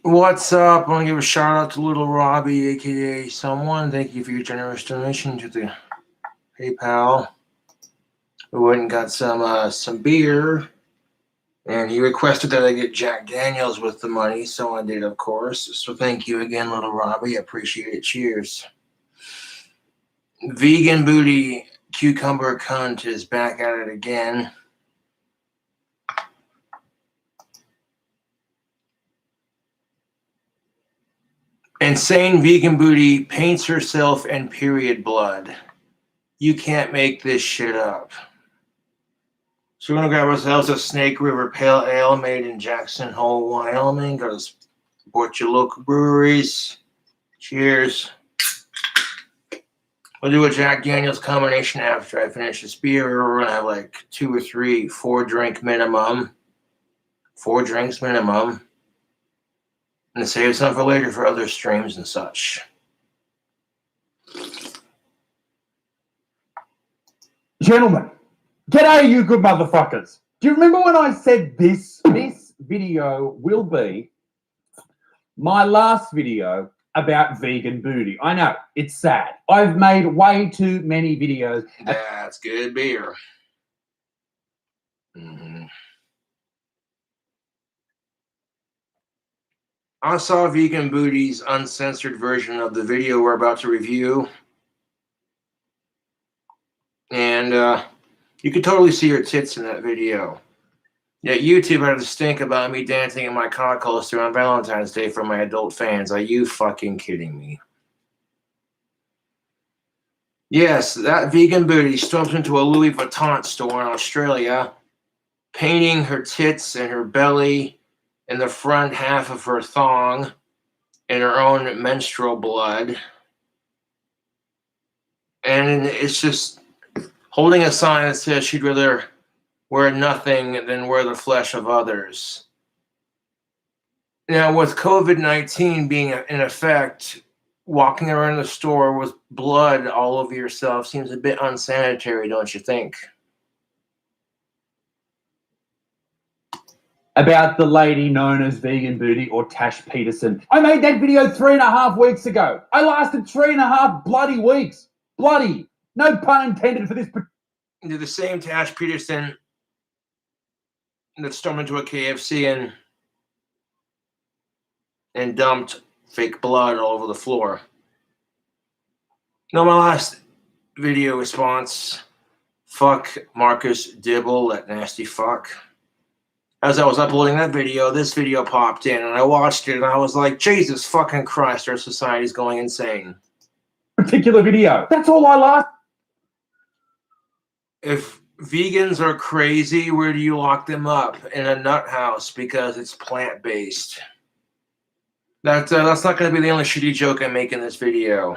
What's up? I want to give a shout out to Little Robbie, aka Someone. Thank you for your generous donation to the PayPal. We went and got some beer, and he requested that I get Jack Daniels with the money, so I did, of course. So thank you again, Little Robbie. I appreciate it. Cheers. Vegan Booty Cucumber Cunt is back at it again. Insane Vegan Booty paints herself in period blood. You can't make this shit up. So we're going to grab ourselves a Snake River Pale Ale made in Jackson Hole, Wyoming. Go to support your local breweries. Cheers. We'll do a Jack Daniels combination after I finish this beer. We're going to have like 2 or 3, 4 drink minimum. 4 drinks minimum. And to save some for later for other streams and such. Gentlemen, g'day you good motherfuckers. Do you remember when I said this video will be my last video about vegan booty? I know, it's sad. I've made way too many videos. That's good beer. I saw Vegan Booty's uncensored version of the video we're about to review. And you could totally see her tits in that video. Yet YouTube had to stink about me dancing in my cock holster on Valentine's Day for my adult fans. Are you fucking kidding me? Yes, that Vegan Booty storms into a Louis Vuitton store in Australia, painting her tits and her belly and the front half of her thong in her own menstrual blood. And it's just holding a sign that says she'd rather wear nothing than wear the flesh of others. Now, with COVID-19 being in effect, walking around the store with blood all over yourself seems a bit unsanitary, don't you think? About the lady known as Vegan Booty or Tash Peterson. I made that video 3.5 weeks ago. I lasted 3.5 bloody weeks. Bloody. No pun intended for this. You're the same Tash Peterson that stormed into a KFC and dumped fake blood all over the floor. No, my last video response, fuck Marcus Dibble, that nasty fuck. As I was uploading that video, this video popped in, and I watched it, and I was like, Jesus fucking Christ, our society's going insane. Particular video. That's all I lost. If vegans are crazy, where do you lock them up? In a nut house because it's plant-based. That's not going to be the only shitty joke I make in this video.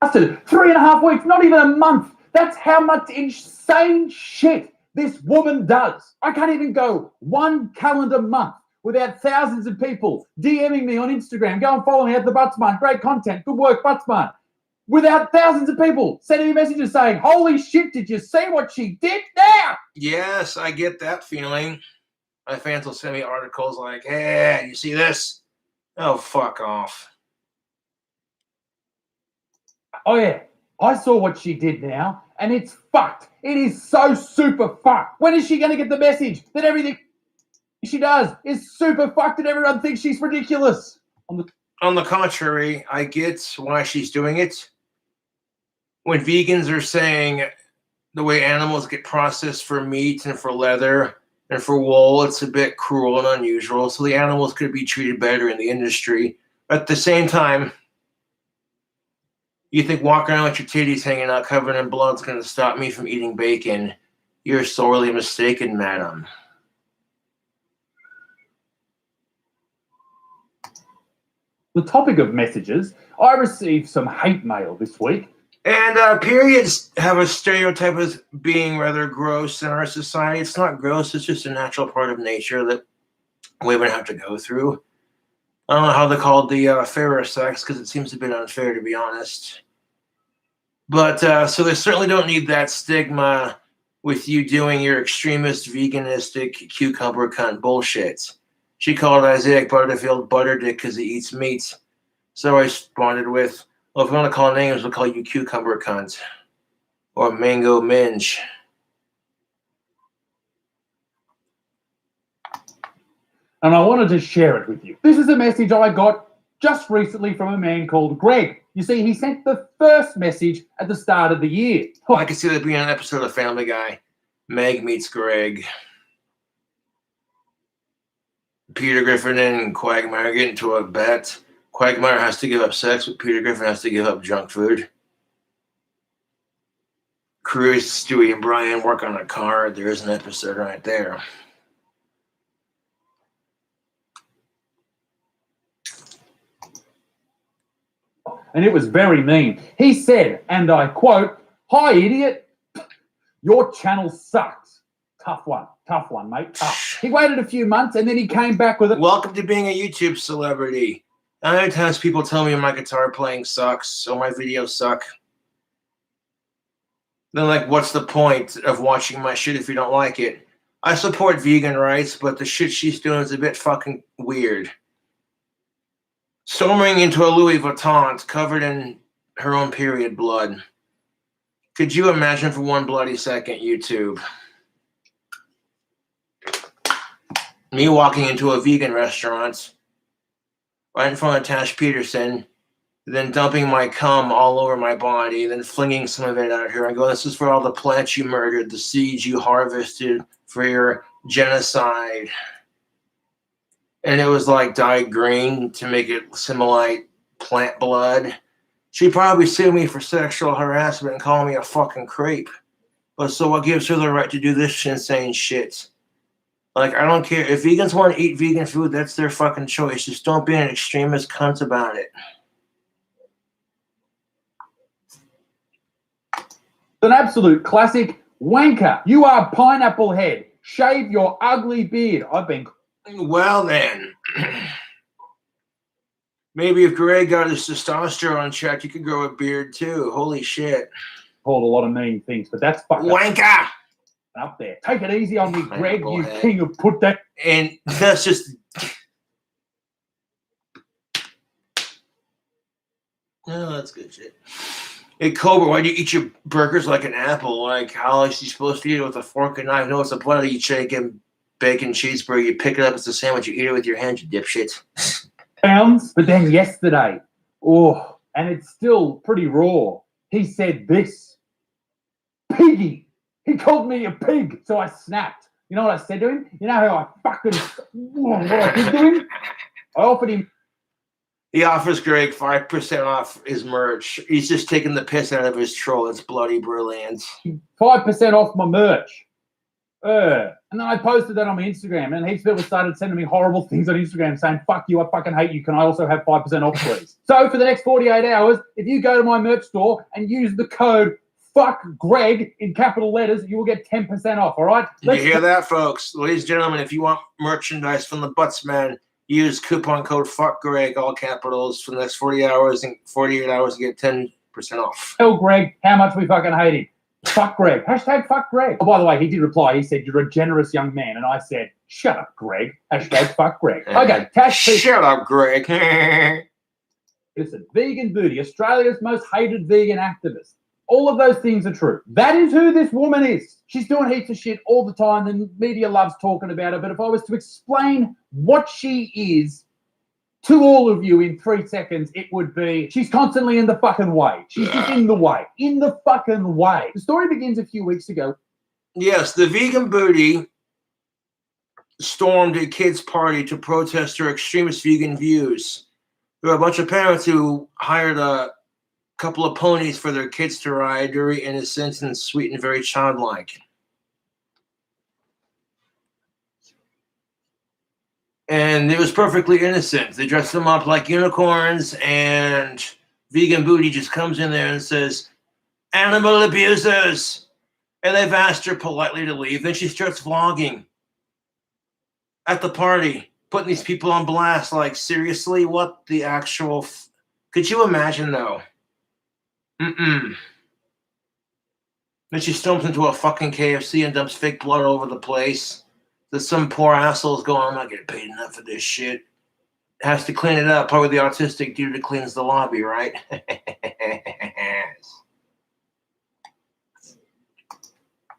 3.5 weeks, not even a month. That's how much insane shit this woman does. I can't even go 1 calendar month without thousands of people DMing me on Instagram. Go and follow me at the Buttsman. Great content. Good work, Buttsman. Without thousands of people sending me messages saying, holy shit, did you see what she did now? Yes, I get that feeling. My fans will send me articles like, hey, you see this? Oh, fuck off. Oh, yeah. I saw what she did now, and it's fucked. It is so super fucked. When is she going to get the message that everything she does is super fucked and everyone thinks she's ridiculous? On the contrary, I get why she's doing it. When vegans are saying the way animals get processed for meat and for leather and for wool, it's a bit cruel and unusual. So the animals could be treated better in the industry. But at the same time, you think walking around with your titties hanging out covered in blood is going to stop me from eating bacon? You're sorely mistaken, madam. The topic of messages, I received some hate mail this week. And periods have a stereotype as being rather gross in our society. It's not gross. It's just a natural part of nature that women have to go through. I don't know how they called the fairer sex because it seems a bit unfair, to be honest. But so they certainly don't need that stigma with you doing your extremist veganistic cucumber cunt bullshit. She called Isaiah Butterfield Butterdick because he eats meat. So I responded with, well, if you want to call names, we'll call you Cucumber Cunt. Or Mango Minge. And I wanted to share it with you. This is a message I got just recently from a man called Greg. You see, he sent the first message at the start of the year. Oh, I can see that being an episode of Family Guy. Meg meets Greg. Peter Griffin and Quagmire get into a bet. Quagmire has to give up sex, but Peter Griffin has to give up junk food. Cruz, Stewie, and Brian work on a car. There's an episode right there. And it was very mean. He said, and I quote, "Hi, idiot. Your channel sucks." Tough one, mate. Tough. He waited a few months and then he came back with it. Welcome to being a YouTube celebrity. How many times people tell me my guitar playing sucks or my videos suck? Then, like, what's the point of watching my shit if you don't like it? I support vegan rights, but the shit she's doing is a bit fucking weird. Storming into a Louis Vuitton covered in her own period blood. Could you imagine for one bloody second, YouTube? Me walking into a vegan restaurant right in front of Tash Peterson, then dumping my cum all over my body, then flinging some of it out here and go, this is for all the plants you murdered, the seeds you harvested for your genocide. And it was like dyed green to make it simulate plant blood. She'd probably sue me for sexual harassment and call me a fucking creep. But so what gives her the right to do this insane shit? Like, I don't care. If vegans want to eat vegan food, that's their fucking choice. Just don't be an extremist cunt about it. An absolute classic wanker. You are pineapple head. Shave your ugly beard. I've been... Well, then. Maybe if Greg got his testosterone checked, he could grow a beard, too. Holy shit. Called a lot of mean things, but that's fucking... Wanker! Up there. Take it easy on me, Greg, you head. King of put that... And that's just... Oh, that's good shit. Hey, Cobra, why do you eat your burgers like an apple? Like, how is you supposed to eat it with a fork and knife? No, it's a bloody chicken, bacon, cheeseburger. You pick it up, it's a sandwich. You eat it with your hands, you dipshit. Pounds, but then yesterday, oh, and it's still pretty raw. He said this. Piggy. He called me a pig, so I snapped. You know what I said to him? You know how I fucking... what I did to him? I offered him... He offers Greg 5% off his merch. He's just taking the piss out of his troll. It's bloody brilliant. 5% off my merch. And then I posted that on my Instagram, and heaps of people started sending me horrible things on Instagram saying, fuck you, I fucking hate you. Can I also have 5% off, please? So for the next 48 hours, if you go to my merch store and use the code fuck Greg in capital letters, you will get 10% off, all right? Did you hear that, folks? Ladies and gentlemen, if you want merchandise from the Buttsman, use coupon code fuck Greg, all capitals, for the next 40 hours and 48 hours to get 10% off. Tell Greg how much we fucking hate him. Fuck Greg. Hashtag fuck Greg. Oh, by the way, he did reply. He said, you're a generous young man. And I said, shut up, Greg. Hashtag fuck Greg. Okay, Tash. Shut up, Greg. Listen, Vegan Booty, Australia's most hated vegan activist. All of those things are true. That is who this woman is. She's doing heaps of shit all the time. The media loves talking about her. But if I was to explain what she is to all of you in 3 seconds, it would be she's constantly in the fucking way. She's just in the way. In the fucking way. The story begins a few weeks ago. Yes, the Vegan Booty stormed a kids' party to protest her extremist vegan views. There were a bunch of parents who hired a couple of ponies for their kids to ride, very innocent and sweet and very childlike. And it was perfectly innocent. They dressed them up like unicorns, and Vegan Booty just comes in there and says, animal abusers. And they've asked her politely to leave. Then she starts vlogging at the party, putting these people on blast. Like, seriously, what the actual... Could you imagine, though? Then she storms into a fucking KFC and dumps fake blood all over the place. There's some poor assholes going, I'm not getting paid enough for this shit. Has to clean it up. Probably the autistic dude that cleans the lobby, right?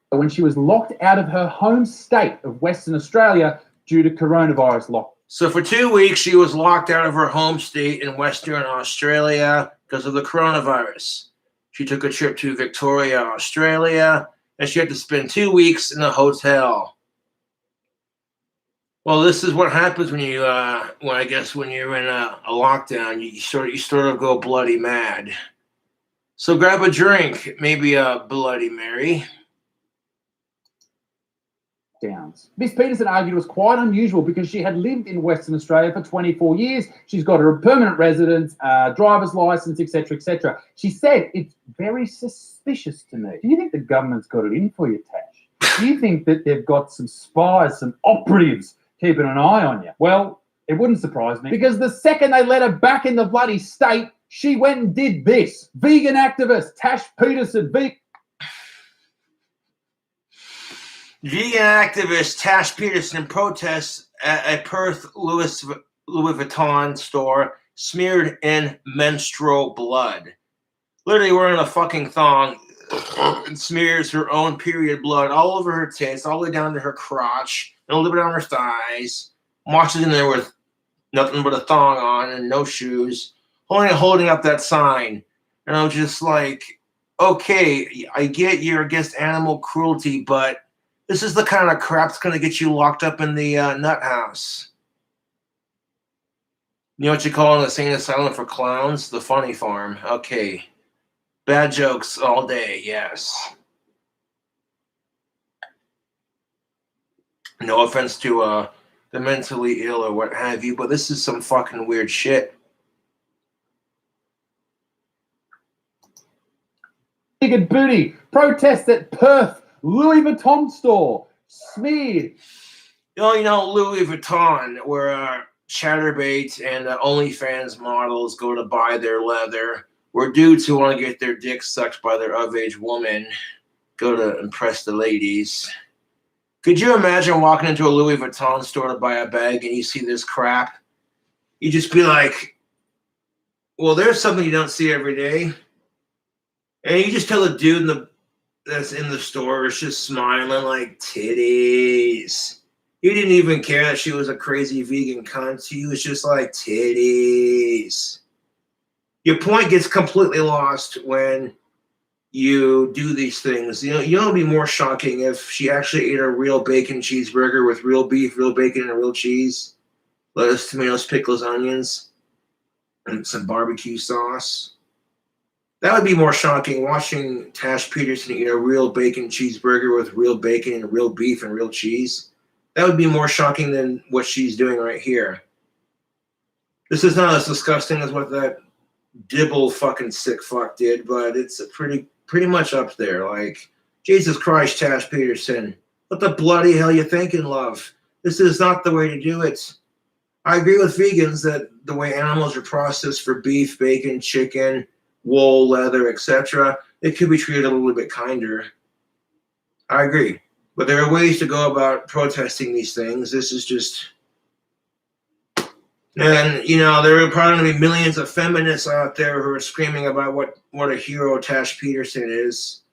When she was locked out of her home state of Western Australia due to coronavirus lockdown. So for 2 weeks, she was locked out of her home state in Western Australia because of the coronavirus. She took a trip to Victoria, Australia, and she had to spend 2 weeks in a hotel. Well, this is what happens when you, when you're in a lockdown, you sort of go bloody mad. So grab a drink, maybe a Bloody Mary. Miss Peterson argued it was quite unusual because she had lived in Western Australia for 24 years. She's got her permanent residence, driver's license, etc., etc. She said, it's very suspicious to me. Do you think the government's got it in for you, Tash? Do you think that they've got some spies, some operatives keeping an eye on you? Well, it wouldn't surprise me because the second they let her back in the bloody state, she went and did this. Vegan activist Tash Peterson, Vegan activist Tash Peterson protests at a Perth Louis Vuitton store smeared in menstrual blood. Literally wearing a fucking thong and smears her own period blood all over her tits, all the way down to her crotch, and a little bit on her thighs. Marches in there with nothing but a thong on and no shoes, holding up that sign. And I'm just like, okay, I get you're against animal cruelty, but this is the kind of crap that's going to get you locked up in the nut house. You know what you call an insane asylum for clowns? The funny farm. Okay. Bad jokes all day, yes. No offense to the mentally ill or what have you, but this is some fucking weird shit. Naked booty protests at Perth Louis Vuitton store smeared. You know Louis Vuitton, where chatterbaits and OnlyFans models go to buy their leather, where dudes who want to get their dicks sucked by their of-age woman go to impress the ladies. Could you imagine walking into a Louis Vuitton store to buy a bag and you see this crap? You just be like, well, there's something you don't see every day. And you just tell the dude that's in the store is just smiling like titties. He didn't even care that she was a crazy vegan cunt. He was just like titties. Your point gets completely lost when you do these things. You know, it'd be more shocking if she actually ate a real bacon cheeseburger with real beef, real bacon, and real cheese, lettuce, tomatoes, pickles, onions, and some barbecue sauce. That would be more shocking, watching Tash Peterson eat a real bacon cheeseburger with real bacon and real beef and real cheese. That would be more shocking than what she's doing right here. This is not as disgusting as what that Dibble fucking sick fuck did, but it's pretty much up there. Like, Jesus Christ, Tash Peterson, what the bloody hell you thinking, love? This is not the way to do it. I agree with vegans that the way animals are processed for beef, bacon, chicken, wool, leather, etc., it could be treated a little bit kinder. I agree. But there are ways to go about protesting these things. This is just... And, you know, there are probably going to be millions of feminists out there who are screaming about what a hero Tash Peterson is,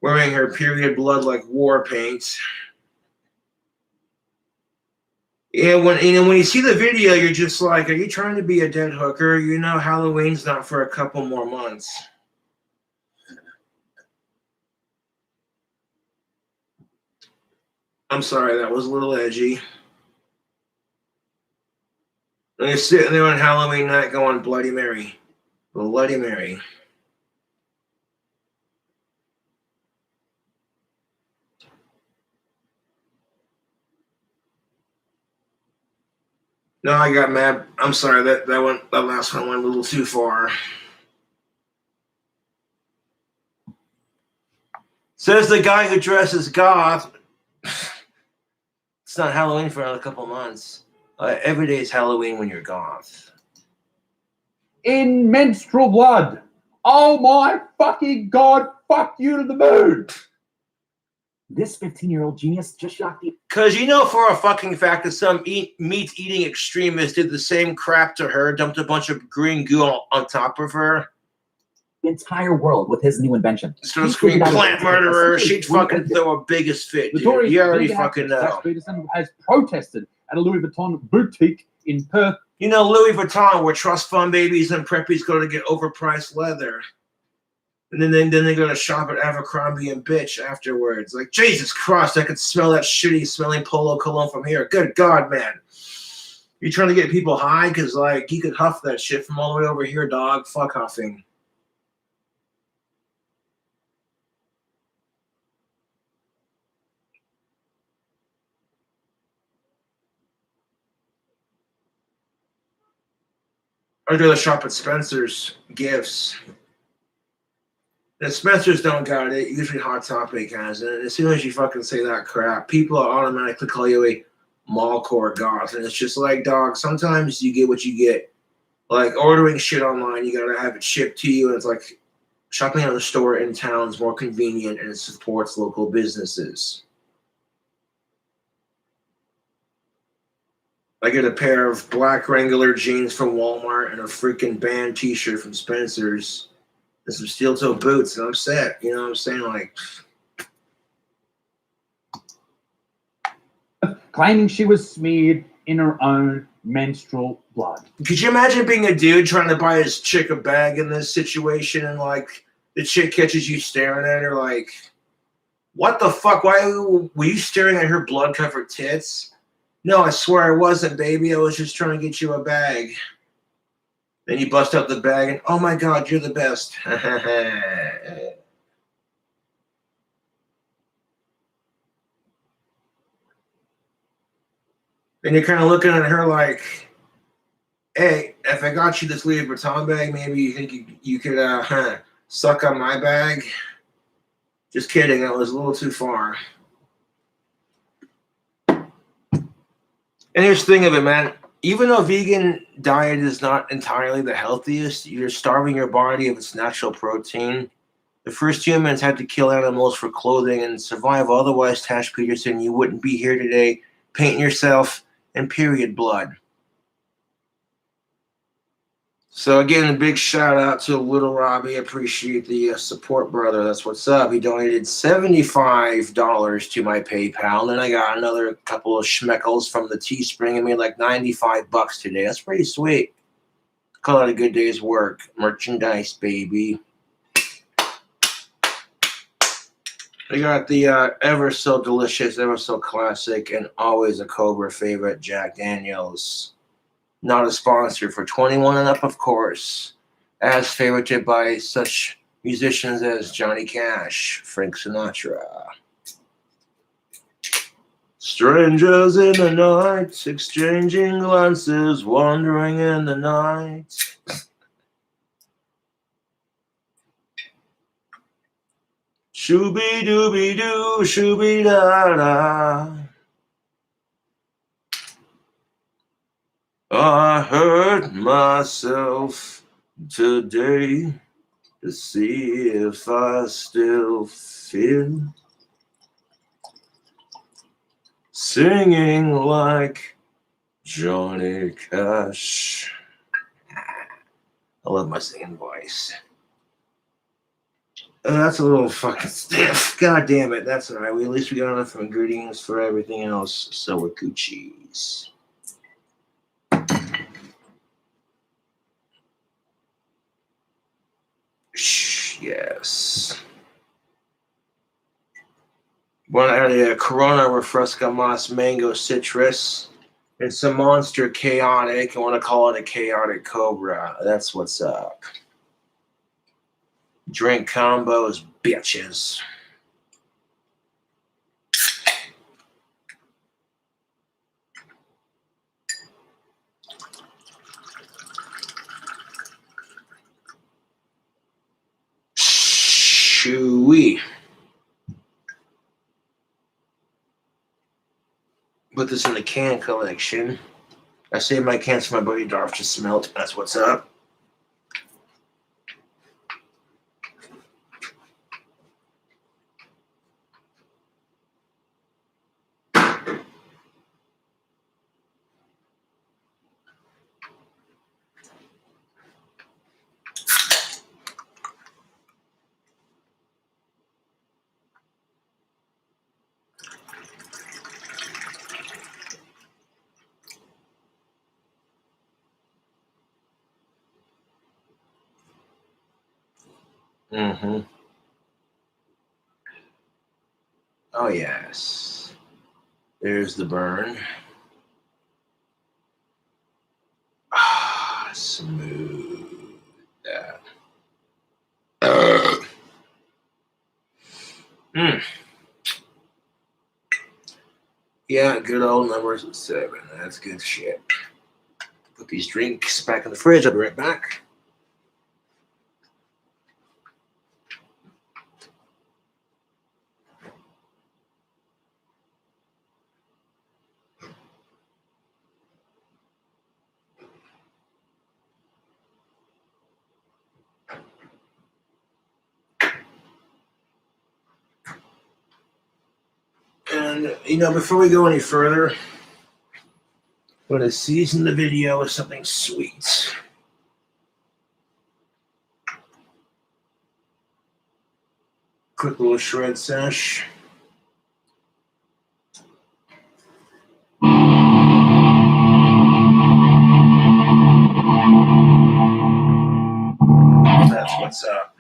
wearing her period blood like war paint. Yeah, when you see the video, you're just like, are you trying to be a dead hooker? You know Halloween's not for a couple more months. I'm sorry, that was a little edgy. And you're sitting there on Halloween night going, Bloody Mary. Bloody Mary. No, I got mad. I'm sorry, that last one went a little too far. Says the guy who dresses goth. It's not Halloween for another couple months. Every day is Halloween when you're goth. In menstrual blood. Oh my fucking God, fuck you to the moon. This 15-year-old genius just shocked the Because you know for a fucking fact that some meat-eating extremist did the same crap to her, dumped a bunch of green goo on top of her. entire world with his new invention. So scream plant murderer, she'd fucking throw her biggest fit, dude. You already fucking know. Peterson has protested at a Louis Vuitton boutique in Perth. You know, Louis Vuitton, where trust fund babies and preppies go to get overpriced leather. And then they go to shop at Abercrombie and Bitch afterwards. Like, Jesus Christ, I could smell that shitty smelling Polo cologne from here. Good God, man. You trying to get people high? Because, like, you could huff that shit from all the way over here, dog. Fuck huffing. I'd rather shop at Spencer's Gifts. The Spencers don't got it. Usually Hot Topic has it. As soon as you fucking say that crap, people automatically call you a mallcore goth. And it's just like, dog, sometimes you get what you get. Like, ordering shit online, you gotta have it shipped to you. And it's like, shopping at a store in town is more convenient and it supports local businesses. I get a pair of black Wrangler jeans from Walmart and a freaking band t-shirt from Spencer's. And some steel-toe boots, and I'm set. You know what I'm saying? Like, claiming she was smeared in her own menstrual blood. Could you imagine being a dude trying to buy his chick a bag in this situation, and like the chick catches you staring at her, like, what the fuck? Why were you staring at her blood-covered tits? No, I swear I wasn't, baby. I was just trying to get you a bag. Then you bust out the bag and, oh my God, you're the best. And you're kind of looking at her like, hey, if I got you this Louis Vuitton bag, maybe you think you could suck on my bag? Just kidding, that was a little too far. And here's the thing of it, man. Even though vegan diet is not entirely the healthiest, you're starving your body of its natural protein. The first humans had to kill animals for clothing and survive. Otherwise, Tash Peterson, you wouldn't be here today painting yourself in period blood. So again, a big shout out to Little Robbie. Appreciate the support, brother. That's what's up. He donated $75 to my PayPal. And then I got another couple of schmeckles from the Teespring. I made like $95 today. That's pretty sweet. Call it a good day's work. Merchandise, baby. I got the ever so delicious, ever so classic, and always a Cobra favorite, Jack Daniels. Not a sponsor, for 21 and up, of course. As favorited by such musicians as Johnny Cash, Frank Sinatra. Strangers in the night, exchanging glances, wandering in the night. Shooby-dooby-doo, shooby-da-da. I hurt myself today to see if I still feel singing like Johnny Cash. I love my singing voice. That's a little fucking stiff. God damn it. That's all right. At least we got enough ingredients for everything else. So we're Gucci's. Yes. One out of Corona Refresca Mas Mango Citrus. It's a Monster Chaotic. I want to call it a Chaotic Cobra. That's what's up. Drink combos, bitches. Shoo-wee. Put this in the can collection. I saved my cans for my buddy Darth to smelt. That's what's up. Mm-hmm. Oh, yes. There's the burn. Ah, smooth. Yeah. Yeah, good old numbers of 7. That's good shit. Put these drinks back in the fridge. I'll be right back. And, before we go any further, I'm going to season the video with something sweet. Quick little shred sesh. That's what's up.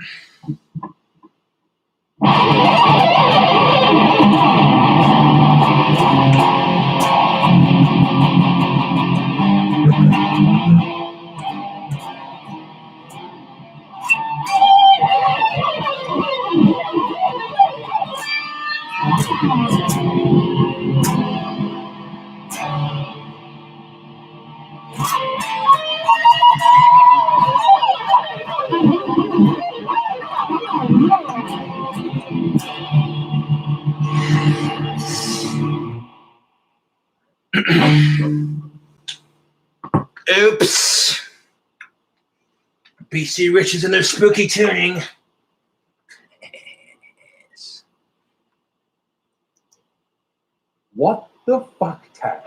Oops. BC Riches and their spooky tuning. What the fuck, Tash?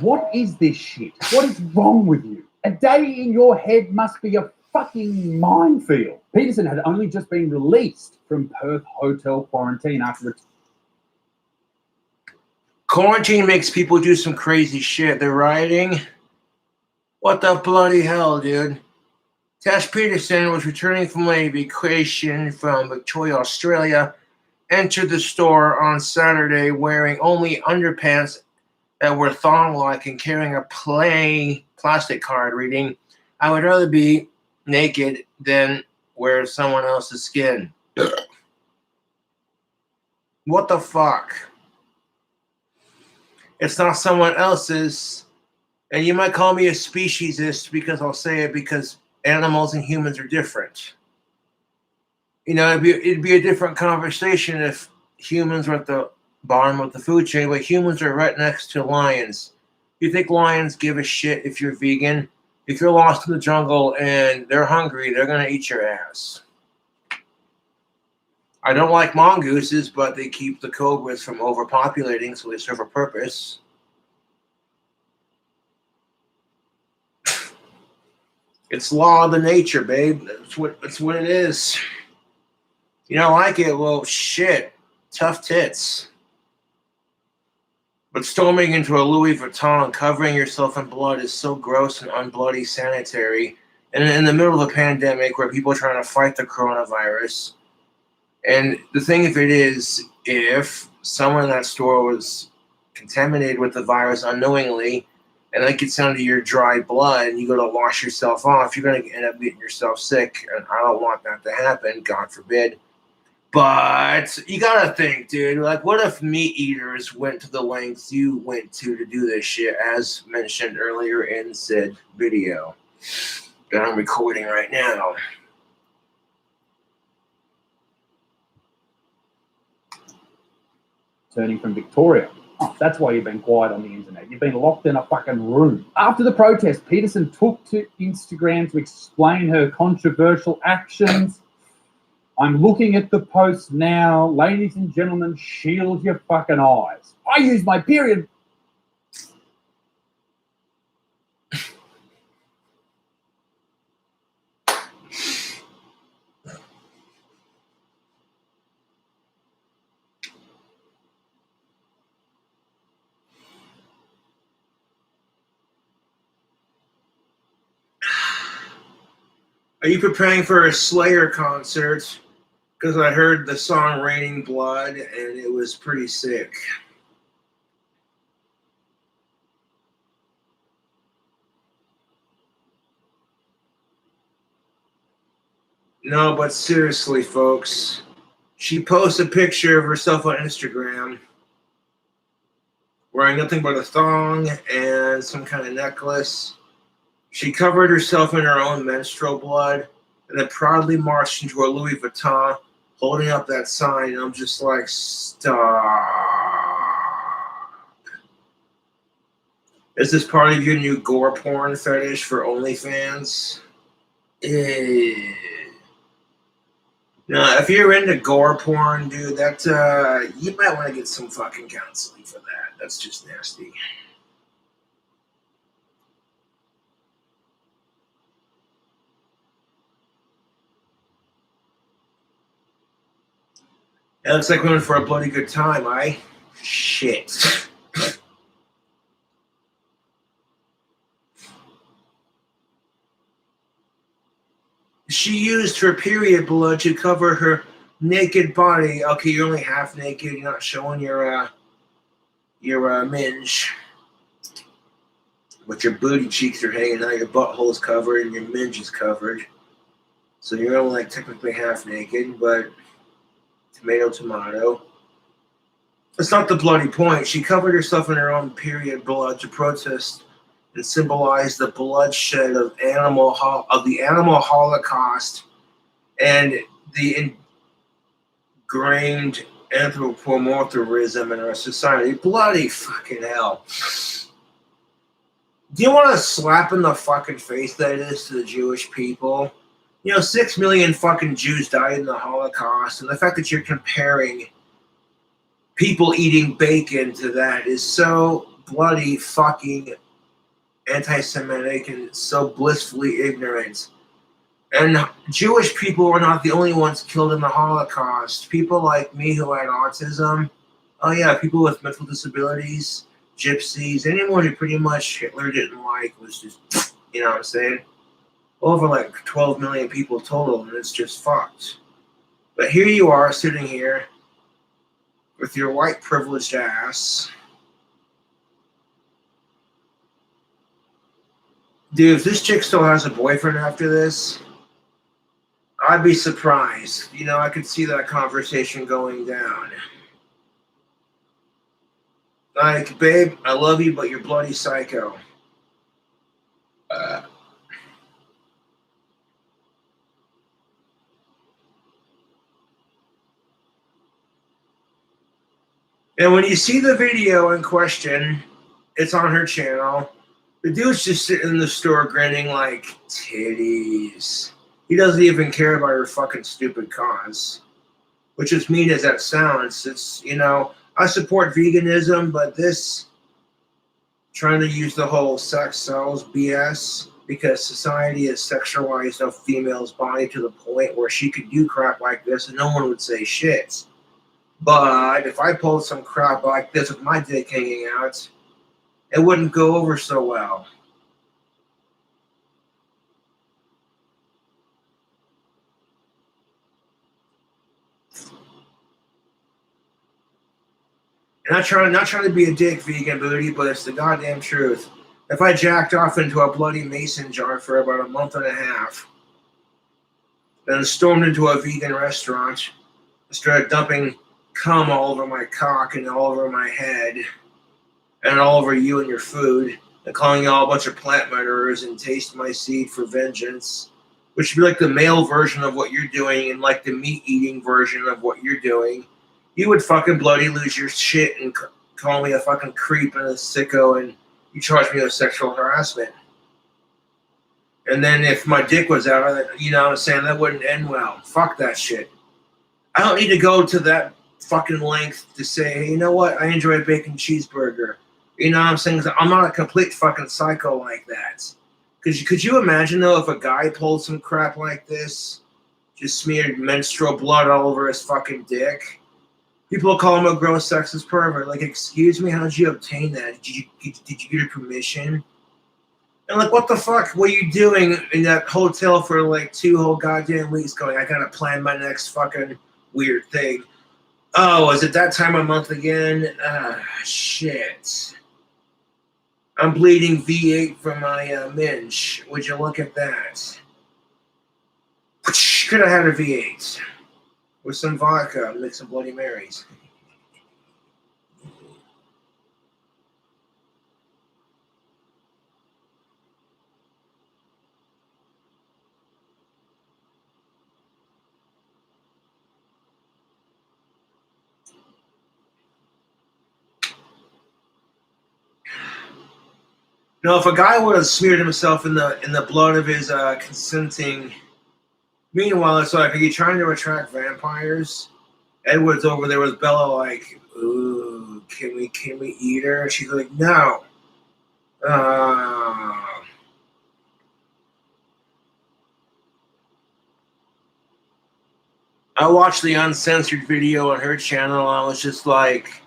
What is this shit? What is wrong with you? A day in your head must be a fucking minefield. Peterson had only just been released from Perth hotel quarantine after Quarantine makes people do some crazy shit. They're rioting. What the bloody hell, dude? Tash Peterson was returning from a vacation from Victoria, Australia, entered the store on Saturday wearing only underpants that were thong-like and carrying a plastic card reading, "I would rather be naked than wear someone else's skin." What the fuck? It's not someone else's. And you might call me a speciesist because I'll say it because animals and humans are different. It'd be a different conversation if humans were at the bottom of the food chain, but humans are right next to lions. You think lions give a shit if you're vegan? If you're lost in the jungle and they're hungry, they're going to eat your ass. I don't like mongooses, but they keep the cobras from overpopulating, so they serve a purpose. It's law of the nature, babe. That's what it is. You don't like it? Well, shit. Tough tits. But storming into a Louis Vuitton, covering yourself in blood is so gross and unbloody sanitary. And in the middle of a pandemic where people are trying to fight the coronavirus. And the thing of it is, if someone in that store was contaminated with the virus unknowingly, and that gets into your dry blood, and you go to wash yourself off, you're going to end up getting yourself sick. And I don't want that to happen, God forbid. But you got to think, dude, like, what if meat eaters went to the lengths you went to do this shit, as mentioned earlier in said video that I'm recording right now? turning from Victoria. Oh, that's why you've been quiet on the internet. You've been locked in a fucking room. After the protest, Peterson took to Instagram to explain her controversial actions. I'm looking at the post now. Ladies and gentlemen, shield your fucking eyes. I use my period. Are you preparing for a Slayer concert? because I heard the song Raining Blood, and it was pretty sick. No, but seriously, folks, she posted a picture of herself on Instagram wearing nothing but a thong and some kind of necklace. She covered herself in her own menstrual blood and then proudly marched into a Louis Vuitton holding up that sign. And I'm just like, stop. Is this part of your new gore porn fetish for OnlyFans? No, if you're into gore porn, dude, that you might want to get some fucking counseling for that. That's just nasty. It looks like we're in for a bloody good time, eh? Shit. She used her period blood to cover her naked body. Okay, you're only half naked. You're not showing your minge. But your booty cheeks are hanging out. Your butthole's covered and your minge is covered. So you're only like technically half naked, but tomato, tomato. That's not the bloody point. She covered herself in her own period blood to protest and symbolize the bloodshed of the animal holocaust and the ingrained anthropomorphism in our society. Bloody fucking hell. Do you want to slap in the fucking face that is to the Jewish people? 6 million fucking Jews died in the Holocaust, and the fact that you're comparing people eating bacon to that is so bloody fucking anti-Semitic and so blissfully ignorant. And Jewish people were not the only ones killed in the Holocaust. People like me who had autism, people with mental disabilities, gypsies, anyone who pretty much Hitler didn't like was just, you know what I'm saying? Over like 12 million people total, and it's just fucked. But here you are sitting here with your white privileged ass. Dude, if this chick still has a boyfriend after this, I'd be surprised. I could see that conversation going down. Like, babe, I love you, but you're bloody psycho. And when you see the video in question, it's on her channel. The dude's just sitting in the store grinning like titties. He doesn't even care about her fucking stupid cause. Which, as mean as that sounds, it's, I support veganism, but this trying to use the whole sex sells BS because society has sexualized a female's body to the point where she could do crap like this and no one would say shit. But if I pulled some crap like this with my dick hanging out, it wouldn't go over so well. And not trying to be a dick, vegan booty, but it's the goddamn truth. If I jacked off into a bloody mason jar for about a month and a half, then stormed into a vegan restaurant, and started dumping cum all over my cock and all over my head, and all over you and your food, and calling you all a bunch of plant murderers and taste my seed for vengeance, which would be like the male version of what you're doing and like the meat-eating version of what you're doing, you would fucking bloody lose your shit and call me a fucking creep and a sicko and you charge me with sexual harassment. And then if my dick was out, you know what I'm saying, that wouldn't end well. Fuck that shit. I don't need to go to that fucking length to say, hey, you know what, I enjoy a bacon cheeseburger. You know what I'm saying? I'm not a complete fucking psycho like that. Could you imagine, though, if a guy pulled some crap like this, just smeared menstrual blood all over his fucking dick? People call him a gross sexist pervert. Like, excuse me, how did you obtain that? Did you get your permission? And like, what the fuck were you doing in that hotel for like 2 whole goddamn weeks going, I gotta plan my next fucking weird thing. Oh, is it that time of month again? Shit. I'm bleeding V8 from my minge. Would you look at that? Could have had a V8 with some vodka, mix some Bloody Marys. Now, if a guy would have smeared himself in the blood of his consenting, meanwhile, it's like, are you trying to attract vampires? Edward's over there with Bella, like, ooh, can we eat her? She's like, no. I watched the uncensored video on her channel. I was just like,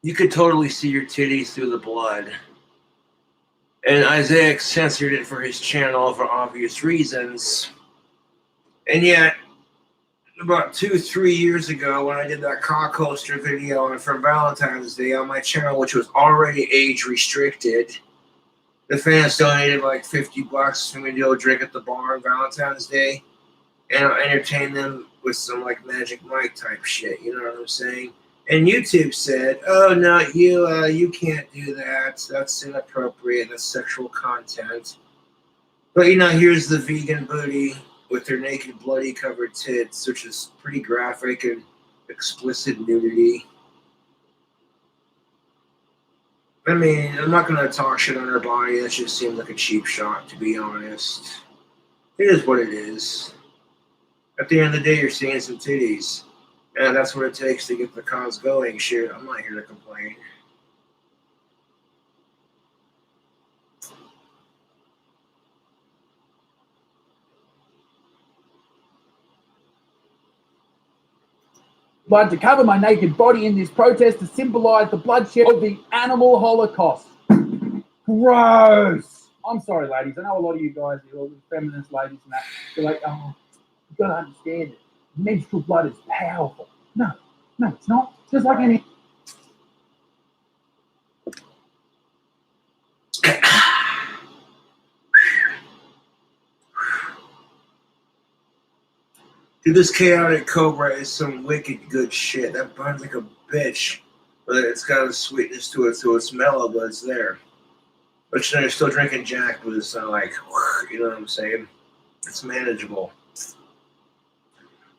you could totally see your titties through the blood. And Isaiah censored it for his channel for obvious reasons. And yet, about 2-3 years ago, when I did that cock holster video for Valentine's Day on my channel, which was already age restricted, the fans donated like $50 for me to go drink at the bar on Valentine's Day, and I entertained them with some like Magic Mike type shit. You know what I'm saying? And YouTube said, "Oh no, you can't do that. That's inappropriate. That's sexual content." But here's the vegan booty with their naked, bloody covered tits, which is pretty graphic and explicit nudity. I mean, I'm not gonna talk shit on her body. That just seemed like a cheap shot, to be honest. It is what it is. At the end of the day, you're seeing some titties. And that's what it takes to get the cause going. Shit, I'm not here to complain. Blood to cover my naked body in this protest to symbolize the bloodshed of the animal holocaust. Gross. I'm sorry, ladies. I know a lot of you guys, all the feminist ladies and that, they're like, oh, you've got to understand it. Menstrual blood is powerful. No, it's not. Just like any... Dude, this chaotic cobra is some wicked good shit. That burns like a bitch. But it's got a sweetness to it, so it's mellow, but it's there. But you're still drinking Jack, but it's not like, you know what I'm saying? It's manageable.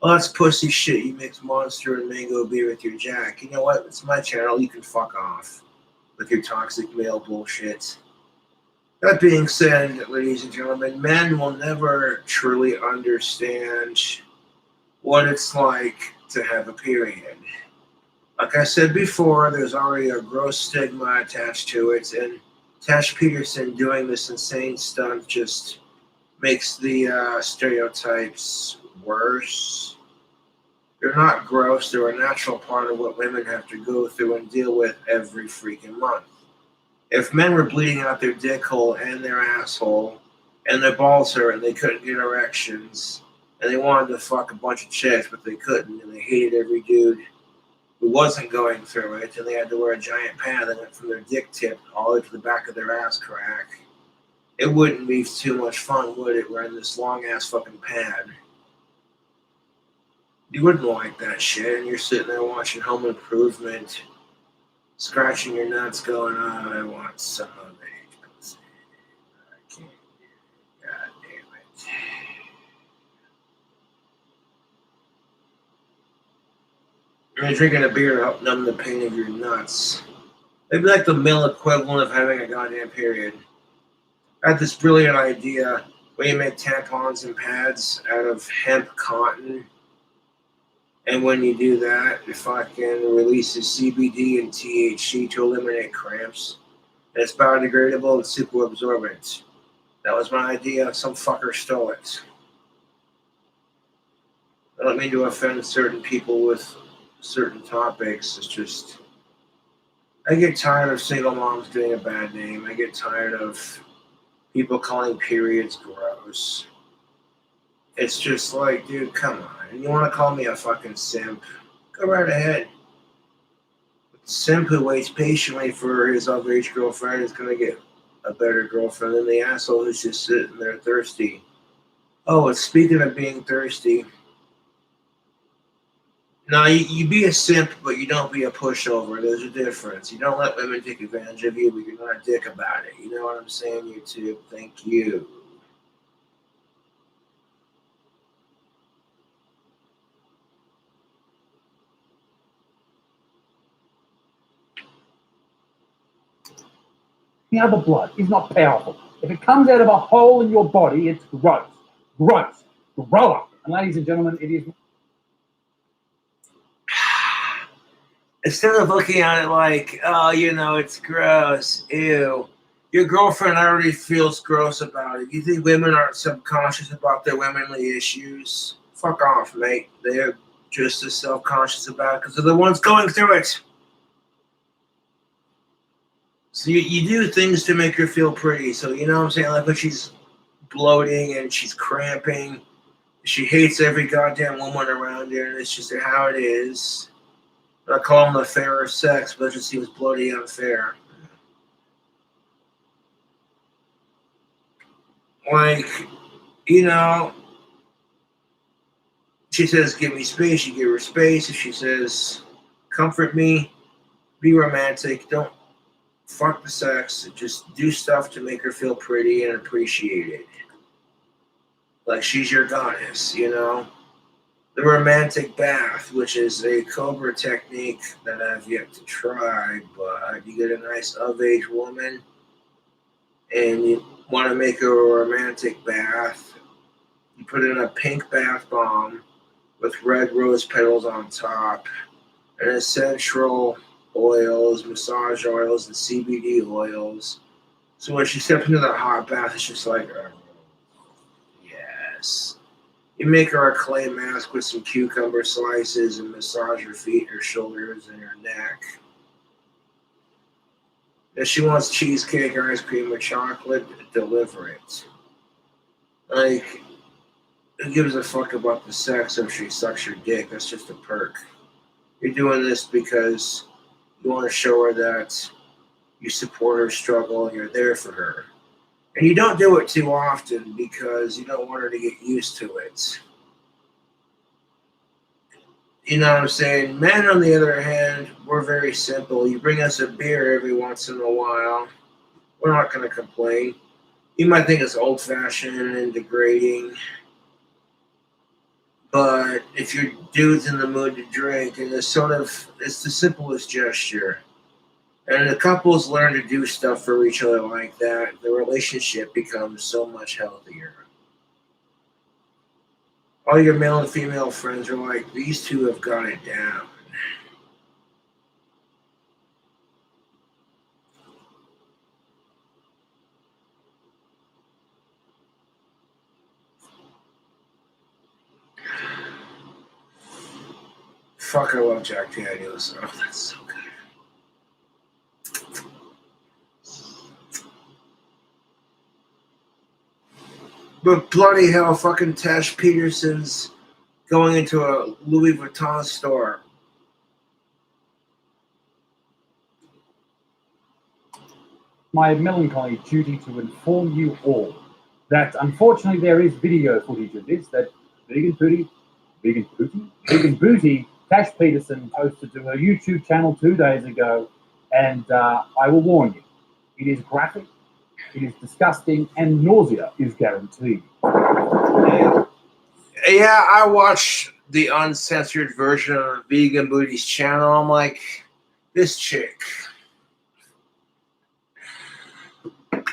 Oh, that's pussy shit. You mix Monster and Mango beer with your Jack. You know what? It's my channel. You can fuck off with your toxic male bullshit. That being said, ladies and gentlemen, men will never truly understand what it's like to have a period. Like I said before, there's already a gross stigma attached to it, and Tash Peterson doing this insane stunt just makes the stereotypes worse. They're not gross, they're a natural part of what women have to go through and deal with every freaking month. If men were bleeding out their dick hole and their asshole, and their balls hurt and they couldn't get erections, and they wanted to fuck a bunch of chicks, but they couldn't, and they hated every dude who wasn't going through it, and they had to wear a giant pad that went from their dick tip all the way to the back of their ass crack, it wouldn't be too much fun, would it, wearing this long-ass fucking pad? You wouldn't like that shit, and you're sitting there watching Home Improvement, scratching your nuts, going, oh, I want some of it. I can't. God damn it. You're drinking a beer to help numb the pain of your nuts. Maybe like the male equivalent of having a goddamn period. I had this brilliant idea where you make tampons and pads out of hemp cotton. And when you do that, it fucking releases CBD and THC to eliminate cramps. And it's biodegradable and super absorbent. That was my idea. Some fucker stole it. I don't mean to offend certain people with certain topics. It's just, I get tired of single moms getting a bad name. I get tired of people calling periods gross. It's just like, dude, come on. You want to call me a fucking simp? Go right ahead. The simp who waits patiently for his underage girlfriend is going to get a better girlfriend than the asshole who's just sitting there thirsty. Oh, and speaking of being thirsty, no, you be a simp, but you don't be a pushover. There's a difference. You don't let women take advantage of you, but you're not a dick about it. You know what I'm saying, YouTube? Thank you. The other blood is not powerful. If it comes out of a hole in your body, it's gross. Gross. Grow up. And ladies and gentlemen, it is. Instead of looking at it like, oh, it's gross, ew, your girlfriend already feels gross about it. You think women aren't subconscious about their womanly issues? Fuck off, mate. They're just as self-conscious about it because they're the ones going through it. So you do things to make her feel pretty. So, you know what I'm saying? Like when she's bloating and she's cramping, she hates every goddamn woman around her, and it's just how it is. I call him the fairer sex, but just he was bloody unfair. Like, she says, give me space, you give her space. If she says, comfort me, be romantic, don't fuck the sex, just do stuff to make her feel pretty and appreciated. Like she's your goddess, The romantic bath, which is a Cobra technique that I've yet to try, but you get a nice of-age woman and you want to make her a romantic bath. You put in a pink bath bomb with red rose petals on top and essential oils, massage oils, and CBD oils. So when she steps into that hot bath, it's just like, oh, yes. You make her a clay mask with some cucumber slices and massage her feet, her shoulders, and her neck. If she wants cheesecake or ice cream or chocolate, deliver it. Like, who gives a fuck about the sex if she sucks your dick? That's just a perk. You're doing this because you want to show her that you support her struggle and you're there for her. And you don't do it too often because you don't want her to get used to it. You know what I'm saying? Men, on the other hand, we're very simple. You bring us a beer every once in a while, we're not going to complain. You might think it's old-fashioned and degrading, but if your dude's in the mood to drink, and it's the simplest gesture. And the couples learn to do stuff for each other like that, the relationship becomes so much healthier. All your male and female friends are like, these two have got it down. Fuck, I love Jack Daniels. Oh, that's so good. But bloody hell, fucking Tash Peterson's going into a Louis Vuitton store. My melancholy duty to inform you all that unfortunately there is video footage of this that Vegan Booty, Tash Peterson posted to her YouTube channel 2 days ago, and I will warn you, it is graphic, it is disgusting, and nausea is guaranteed. Yeah, I watched the uncensored version of Vegan Booty's channel. I'm like, this chick.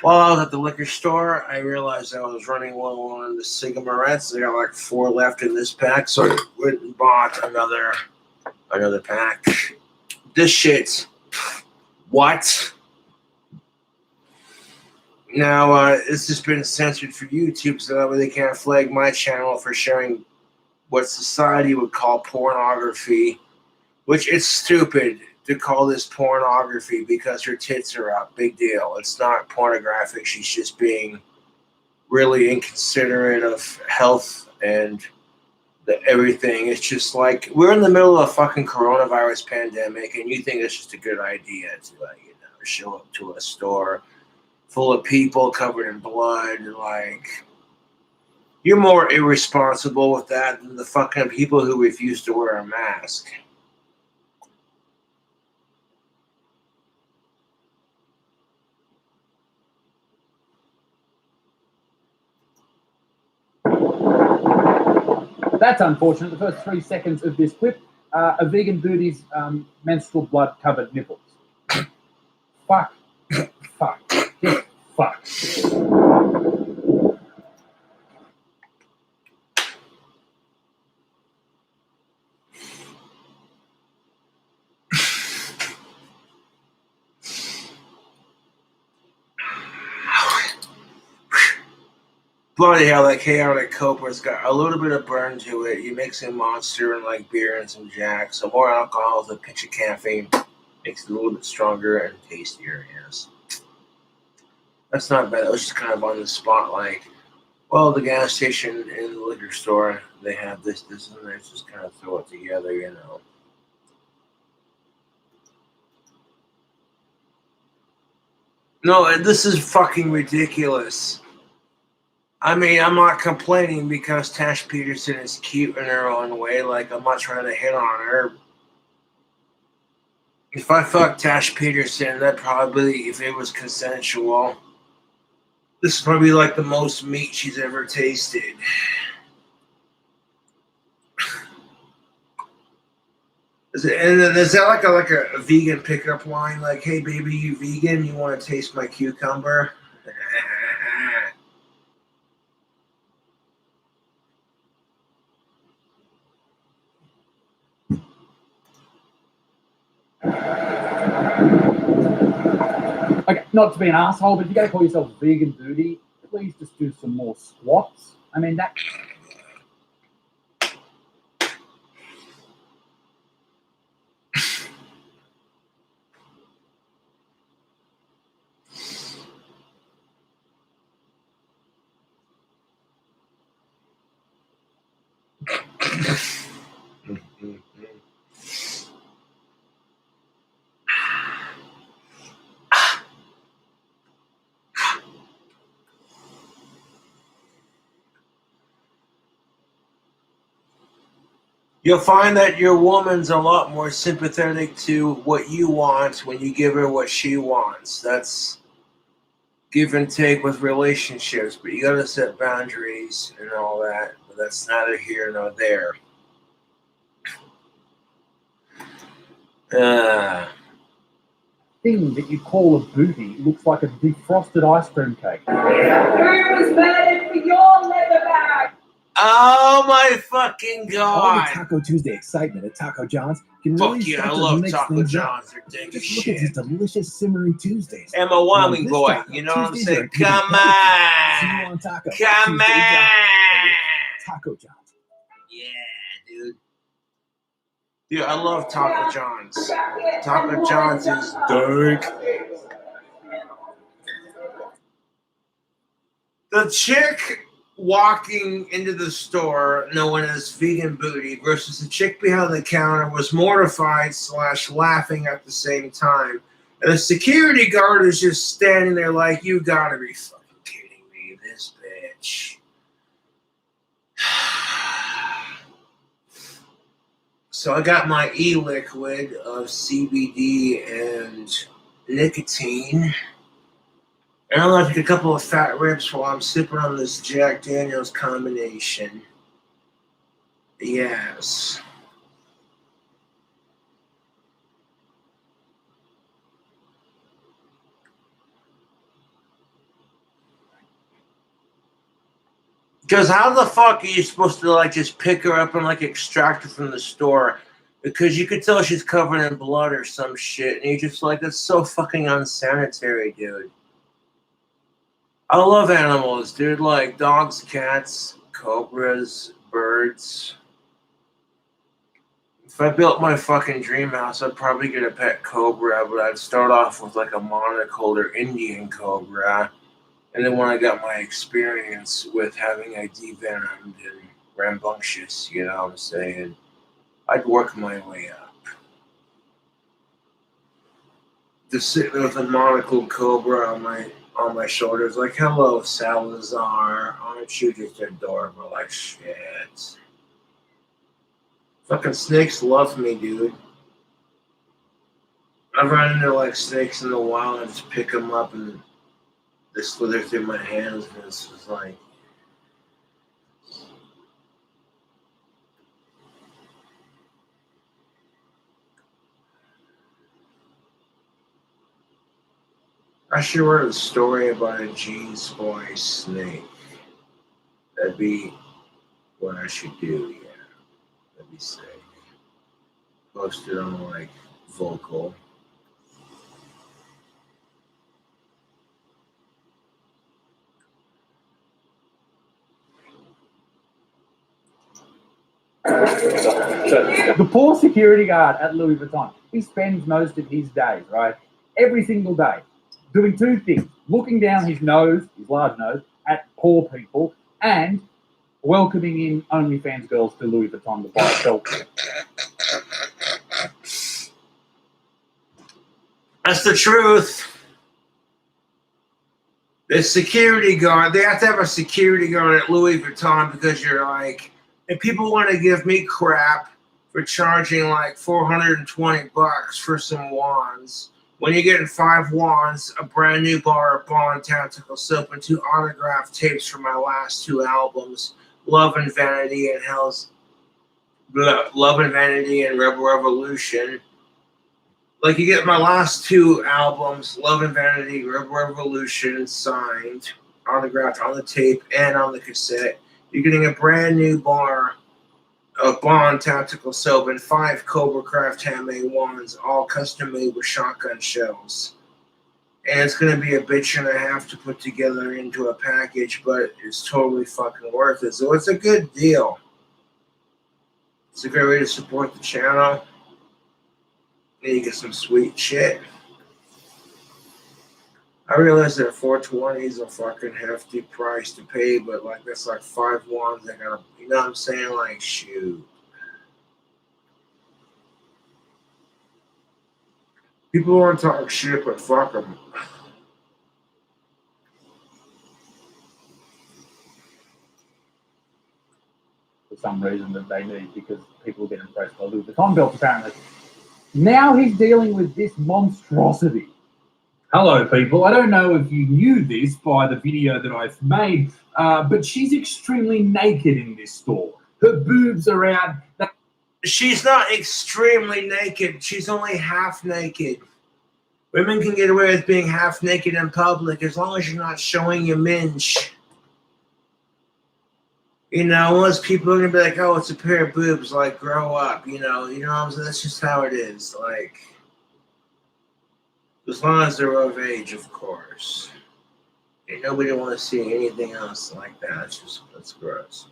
While I was at the liquor store, I realized I was running low on the cigarettes. I got like 4 left in this pack, so I went and bought another pack. This shit, what? Now, it's just been censored for YouTube, so that way they can't flag my channel for sharing what society would call pornography, which it's stupid to call this pornography because her tits are out. Big deal. It's not pornographic. She's just being really inconsiderate of health and everything. It's just like we're in the middle of a fucking coronavirus pandemic, and you think it's just a good idea to show up to a store full of people covered in blood. Like, you're more irresponsible with that than the fucking people who refuse to wear a mask. That's unfortunate. The first 3 seconds of this clip, a vegan booty's menstrual blood covered nipples. Fuck. Fuck. Just fuck. Bloody hell, that chaotic cobra's got a little bit of burn to it. You mix in Monster and like beer and some Jack. So more alcohol with a pinch of caffeine makes it a little bit stronger and tastier, yes. That's not bad. It was just kind of on the spot, like, well, the gas station and the liquor store, they have this, and let's just kind of throw it together, you know. No, this is fucking ridiculous. I mean, I'm not complaining because Tash Peterson is cute in her own way. Like, I'm not trying to hit on her. If I fucked Tash Peterson, that probably, if it was consensual, this is probably like the most meat she's ever tasted. Is that like a vegan pickup line? Like, hey, baby, you vegan? You want to taste my cucumber? Okay, not to be an asshole, but if you're going to call yourself vegan booty, please just do some more squats. I mean, that... You'll find that your woman's a lot more sympathetic to what you want when you give her what she wants. That's give and take with relationships, but you gotta set boundaries and all that. But that's neither here nor there. thing that you call a booty looks like a defrosted ice cream cake. Who was made for your leather bag? Oh my fucking god! All the Taco Tuesday excitement at Taco John's can really Fuck yeah, start I to love mix Taco things John's. up. They're dang as Just look at shit. these delicious simmering Tuesdays. I'm a Wyoming boy, you know what I'm Tuesdays are saying? including Come everything. See you on! on Taco. Come Tuesdays on! are Taco John's. Yeah, dude. Dude, I love Taco John's. Taco John's is dark. The chick walking into the store known as vegan booty versus the chick behind the counter was mortified / laughing at the same time. And the security guard is just standing there like, you gotta be fucking kidding me, this bitch. So I got my e-liquid of CBD and nicotine. And I left a couple of fat rips while I'm sipping on this Jack Daniels combination. Yes. Because how the fuck are you supposed to like just pick her up and like extract her from the store? Because you could tell she's covered in blood or some shit, and you're just like, that's so fucking unsanitary, dude. I love animals, dude. Like dogs, cats, cobras, birds. If I built my fucking dream house, I'd probably get a pet cobra, but I'd start off with like a monocled or Indian cobra. And then when I got my experience with having a devenomed and rambunctious, you know what I'm saying? I'd work my way up. Just sitting with a monocle cobra on my shoulders, like, hello, Salazar. Aren't you just adorable? Like, shit. Fucking snakes love me, dude. I've run into like snakes in the wild and just pick them up and they slither through my hands, and it's just like. I should write a story about a jeans boy snake. That'd be what I should do, yeah. That'd be sick. Post it on like vocal. The poor security guard at Louis Vuitton, he spends most of his days, right, every single day, doing two things: looking down his nose, his large nose, at poor people, and welcoming in OnlyFans girls to Louis Vuitton to buy a belt. That's the truth. The security guard, they have to have a security guard at Louis Vuitton because you're like, and people want to give me crap for charging like $420 for some wands. When you're getting 5 wands, a brand new bar of Bond tactical soap, and 2 autographed tapes from my last 2 albums, Love and Vanity and Love and Vanity and Rebel Revolution. Like, you get my last 2 albums, Love and Vanity, Rebel Revolution, signed, autographed on the tape and on the cassette. You're getting a brand new bar of Bond tactical soap and 5 Cobra Craft handmade wands, all custom made with shotgun shells. And it's going to be a bitch and a half to put together into a package, but it's totally fucking worth it. So it's a good deal. It's a great way to support the channel. And you get some sweet shit. I realize that 420 is a fucking hefty price to pay, but like that's like 5 wands. I gotta, you know what I'm saying? Like, shoot. People want to talk shit, but fuck them. For some reason that they need, because people get impressed by Louis Vuitton belts apparently. Now he's dealing with this monstrosity. Hello, people. I don't know if you knew this by the video that I've made, but she's extremely naked in this store. Her boobs are out. She's not extremely naked. She's only half naked. Women can get away with being half naked in public as long as you're not showing your minge. You know, most people are gonna be like, "Oh, it's a pair of boobs." Like, grow up. You know what I'm saying? That's just how it is. Like, as long as they're of age, of course. And nobody want to see anything else like that. That's gross.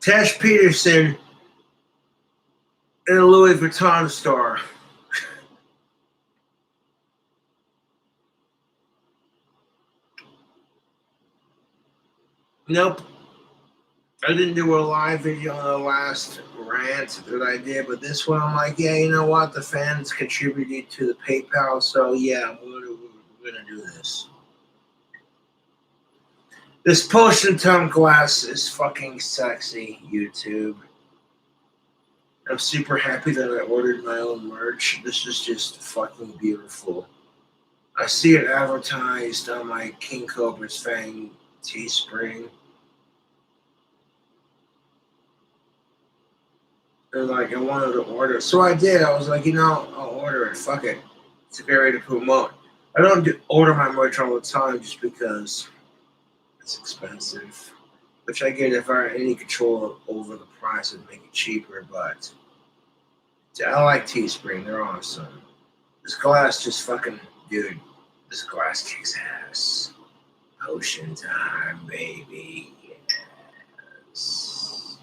Tash Peterson in a Louis Vuitton store. Nope. I didn't do a live video on the last rant that I did, but this one I'm like, yeah, you know what? The fans contributed to the PayPal, so yeah, we're gonna do this. This potion tongue glass is fucking sexy, YouTube. I'm super happy that I ordered my own merch. This is just fucking beautiful. I see it advertised on my King Cobra's Fang Teespring. And like, I wanted to order. So I did. I was like, you know, I'll order it. Fuck it. It's a great way to promote. I don't order my merch all the time just because It's expensive. Which I get if I had any control over the price, I'd make it cheaper, but I like Teespring. They're awesome. This glass just fucking, dude, this glass kicks ass. Ocean time, baby. Yes.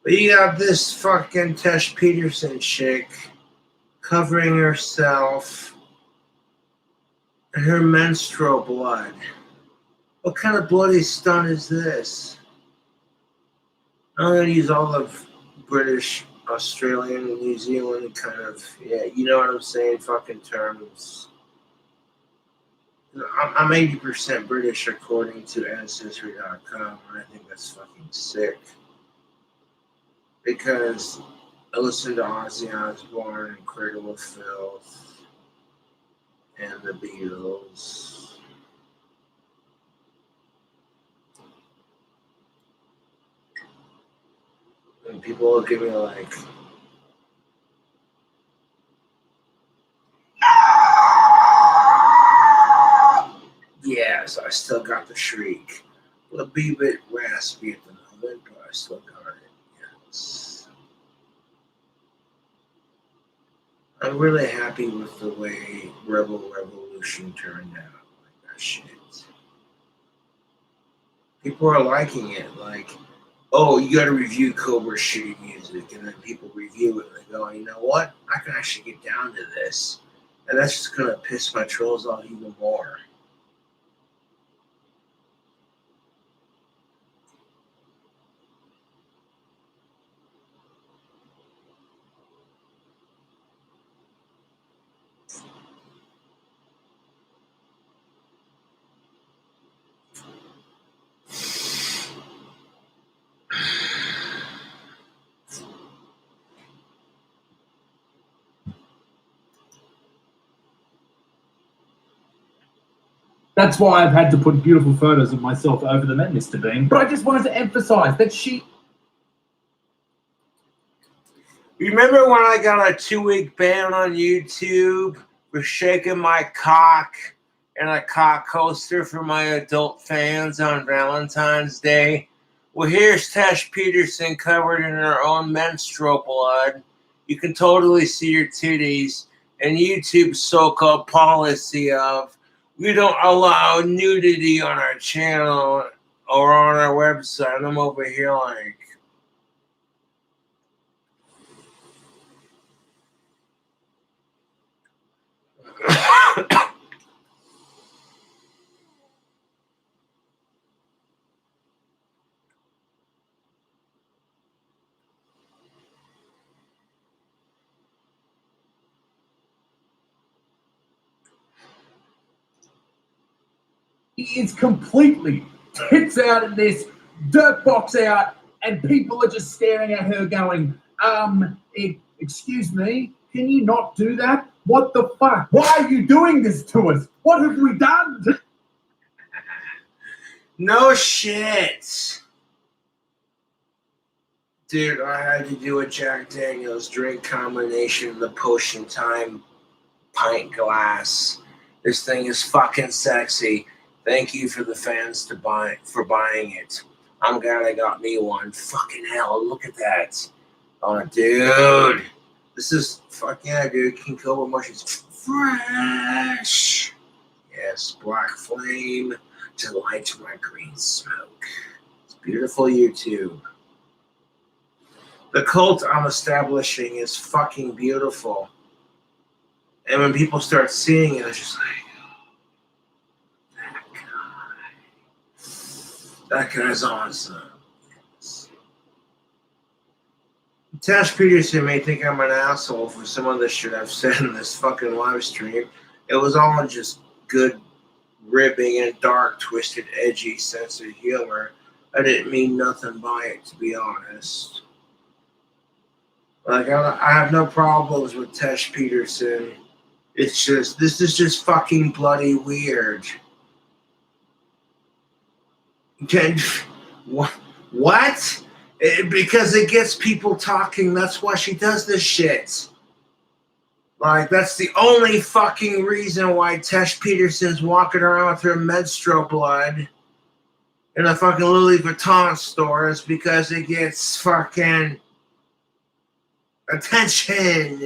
But you got this fucking Tesh Peterson chick covering herself in her menstrual blood. What kind of bloody stunt is this? I'm going to use all of British, Australian, and New Zealand kind of, yeah, you know what I'm saying, fucking terms. I'm 80% British according to Ancestry.com, and I think that's fucking sick. Because I listened to Ozzy Osbourne and Cradle of Filth and the Beatles. And people look at me like, yes, I still got the shriek. It'll be a bit raspy at the moment, but I still got it. Yes. I'm really happy with the way Rebel Revolution turned out. Like that shit. People are liking it. Like, oh, you got to review Cobra's shitty music, and then people review it and they go, you know what? I can actually get down to this, and that's just gonna piss my trolls off even more. That's why I've had to put beautiful photos of myself over them, Mr. Bean. But I just wanted to emphasize that she... Remember when I got a 2-week ban on YouTube for shaking my cock and a cock coaster for my adult fans on Valentine's Day? Well, here's Tesh Peterson covered in her own menstrual blood. You can totally see your titties. And YouTube's so-called policy of we don't allow nudity on our channel or on our website. And I'm over here like, is completely tits out in this, dirt box out, and people are just staring at her going, excuse me, can you not do that? What the fuck? Why are you doing this to us? What have we done? no shit. Dude, I had to do a Jack Daniels drink combination, the Potion Time pint glass. This thing is fucking sexy. Thank you for the fans for buying it. I'm glad I got me one. Fucking hell, look at that. Oh, dude. This is, fuck yeah, dude. King Cobra Mushrooms. Fresh. Yes, black flame to light my green smoke. It's beautiful, YouTube. The cult I'm establishing is fucking beautiful. And when people start seeing it, it's just like, that guy's awesome. Yes. Tesh Peterson may think I'm an asshole for some of the shit I've said in this fucking live stream. It was all just good ribbing and dark, twisted, edgy sense of humor. I didn't mean nothing by it, to be honest. Like, I have no problems with Tesh Peterson. It's just, this is just fucking bloody weird. What? Because it gets people talking. That's why she does this shit. Like, that's the only fucking reason why Tesh Peterson's walking around with her menstrual blood. in a fucking Louis Vuitton store is because it gets fucking attention.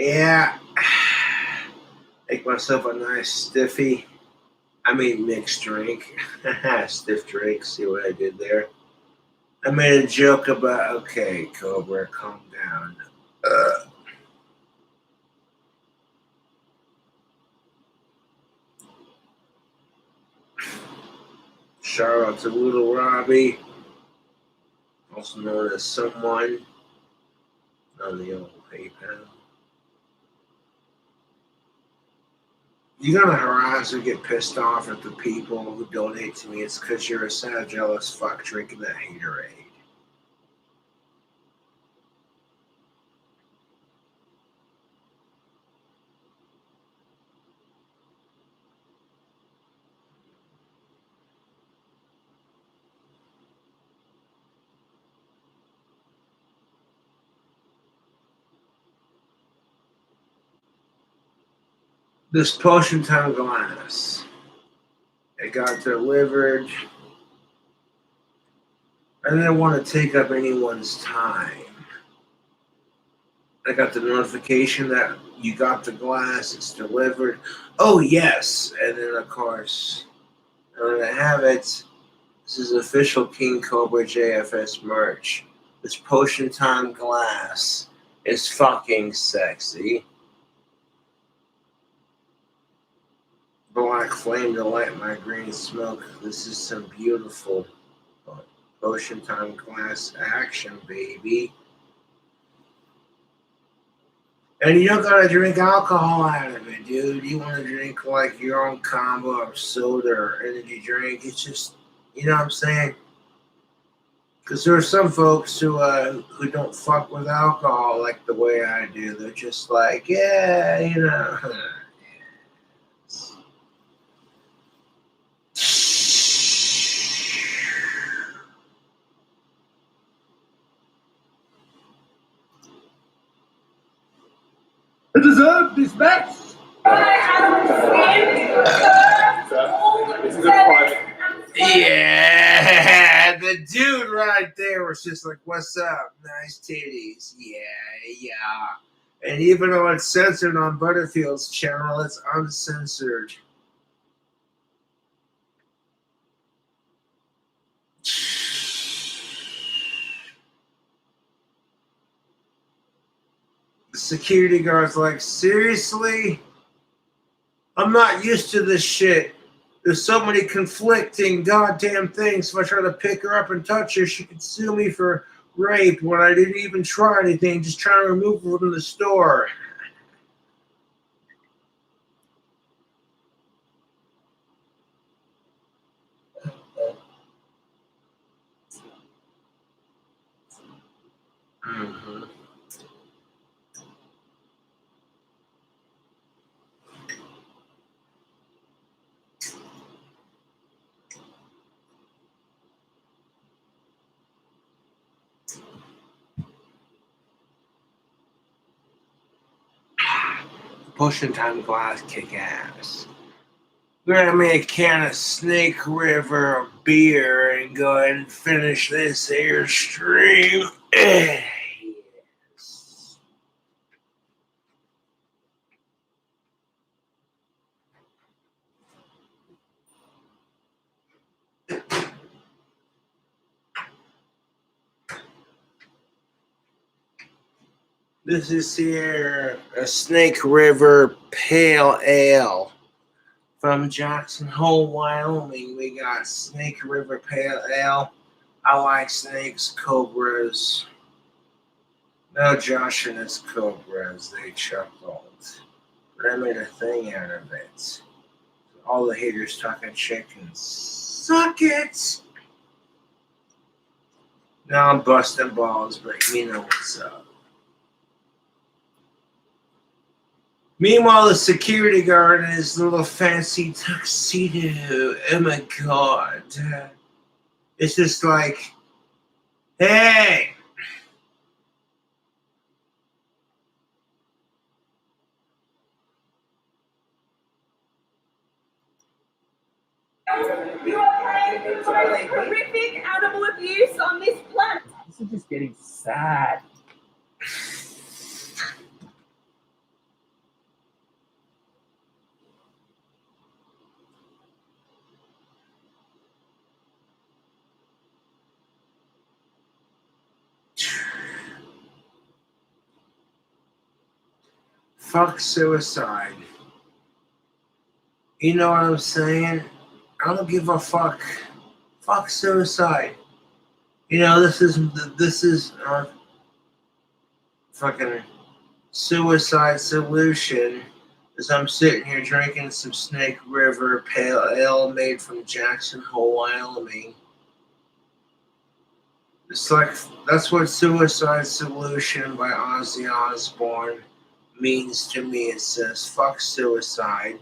Yeah. Make myself a nice stiffy. I mean mixed drink. Stiff drink. See what I did there? I made a joke about, okay, Cobra, calm down. Shout out to Little Robbie, also known as someone on the old PayPal. You're gonna harass or get pissed off at the people who donate to me. It's because you're a sad, jealous fuck drinking that haterade. This Potion Time glass. It got delivered. I didn't want to take up anyone's time. I got the notification that you got the glass, it's delivered. Oh, yes. And then, of course, I'm going to have it. This is official KingCobraJFS merch. This Potion Time glass is fucking sexy. Black flame to light my green smoke. This is some beautiful Potion Time glass action, baby. And you don't gotta drink alcohol out of it, dude. You want to drink like your own combo of soda or energy drink. It's just, you know what I'm saying? Because there are some folks who don't fuck with alcohol like the way I do. They're just like, yeah, you know. I deserve this match. Yeah, the dude right there was just like, what's up? Nice titties. Yeah. And even though it's censored on Butterfield's channel, it's uncensored. The security guard's like, seriously? I'm not used to this shit. There's so many conflicting goddamn things. If I try to pick her up and touch her, she could sue me for rape when I didn't even try anything, just trying to remove her from the store. Mm-hmm. Potion Time glass kick ass. Grab me a can of Snake River beer and go ahead and finish this here stream. Yes. This is here a Snake River Pale Ale from Jackson Hole, Wyoming. We got Snake River Pale Ale. I like snakes, cobras. No Josh and his cobras, they chuckled. But I made a thing out of it. All the haters talking chickens. Suck it! Now I'm busting balls, but you know what's up. Meanwhile, the security guard in his little fancy tuxedo. Oh my god. It's just like, hey! You are paying for the most horrific animal abuse on this planet. This is just getting sad. Fuck suicide. You know what I'm saying? I don't give a fuck. Fuck suicide. You know, this is fucking suicide solution. As I'm sitting here drinking some Snake River Pale Ale made from Jackson Hole, Wyoming. It's like, that's what Suicide Solution by Ozzy Osbourne means to me. It says, fuck suicide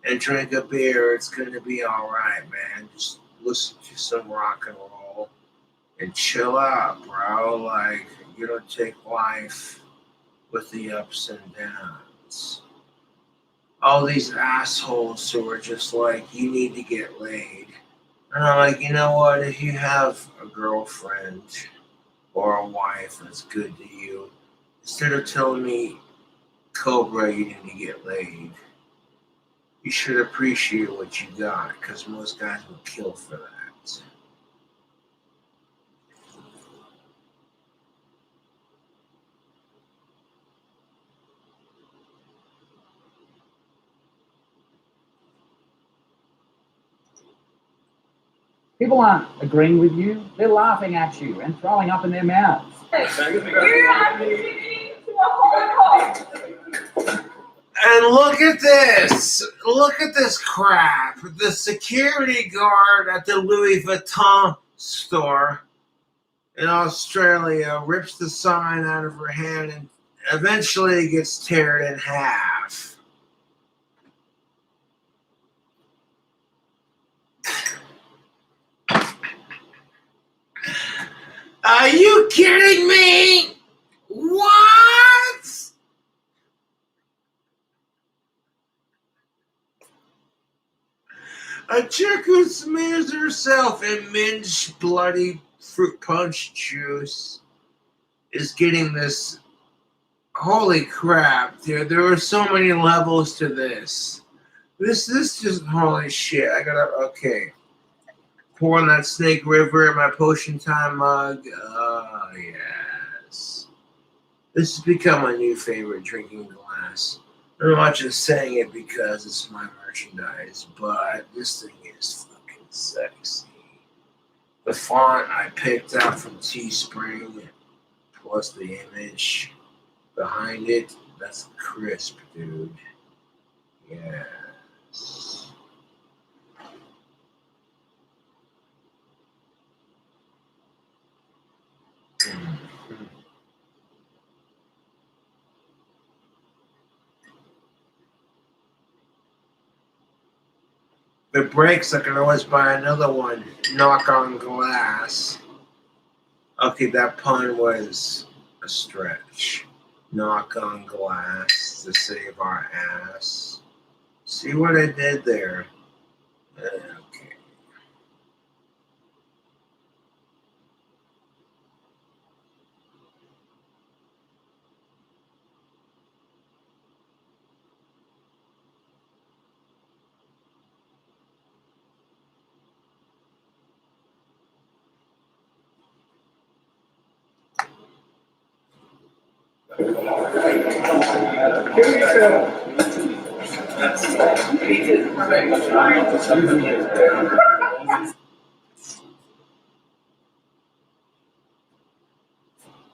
and drink a beer. It's going to be all right, man. Just listen to some rock and roll and chill out, bro. Like, you don't take life with the ups and downs. All these assholes who are just like, you need to get laid. And I'm like, you know what? If you have a girlfriend or a wife that's good to you, instead of telling me, Cobra, you need to get laid, you should appreciate what you got, because most guys will kill for that. People aren't agreeing with you, they're laughing at you and throwing up in their mouths. You are contributing to a Holocaust. And look at this. Look at this crap. The security guard at the Louis Vuitton store in Australia rips the sign out of her hand and eventually gets teared in half. Are you kidding me? What? A chick who smears herself in mint bloody fruit punch juice is getting this. Holy crap, dude. There are so many levels to this. This just, holy shit. I gotta, okay. Pouring that Snake River in my Potion Time mug. Oh, yes. This has become my new favorite drinking glass. I'm not just saying it because it's my merchandise, but this thing is fucking sexy. The font I picked out from Teespring, plus the image behind it, that's crisp, dude. Yes. If it breaks, I can always buy another one. Knock on glass. Okay, that pun was a stretch. Knock on glass to save our ass. See what I did there? Okay.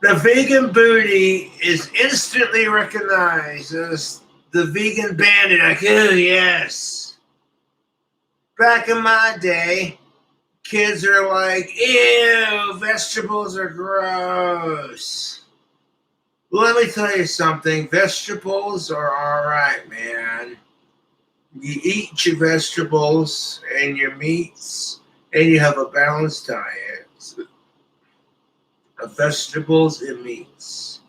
The vegan booty is instantly recognized as the vegan bandit. Like, oh, yes. Back in my day, kids are like, ew, vegetables are gross. Let me tell you something. Vegetables are all right, man. You eat your vegetables and your meats, and you have a balanced diet of vegetables and meats.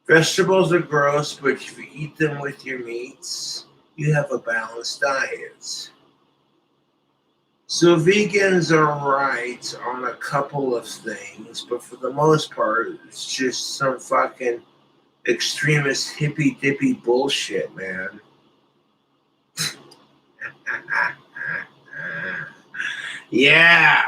Vegetables are gross, but if you eat them with your meats, you have a balanced diet. So vegans are right on a couple of things, but for the most part, it's just some fucking extremist hippy dippy bullshit, man. Yeah.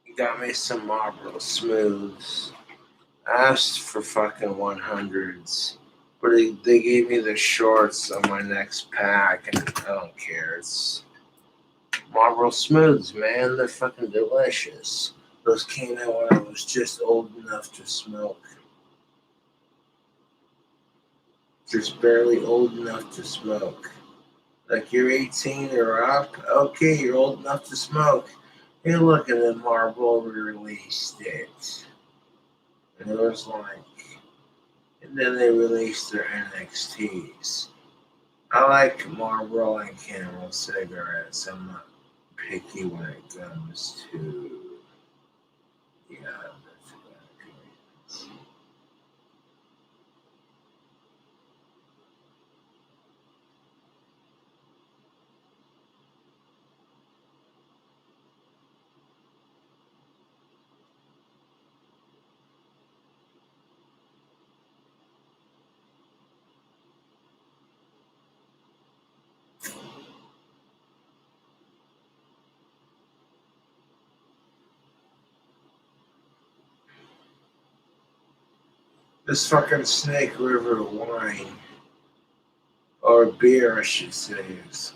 You got me some Marlboro Smooths. I asked for fucking 100s, but they gave me the shorts on my next pack, and I don't care. It's Marlboro Smooths, man. They're fucking delicious. Those came out when I was just old enough to smoke. Just barely old enough to smoke. Like you're 18 or up, okay, you're old enough to smoke. Hey, look at the Marlboro released it. And it was like, and then they released their NXTs. I like Marlboro and Camel cigarettes. I'm not picky when it comes to, yeah, that's exactly. This fucking Snake River wine, or beer, I should say, is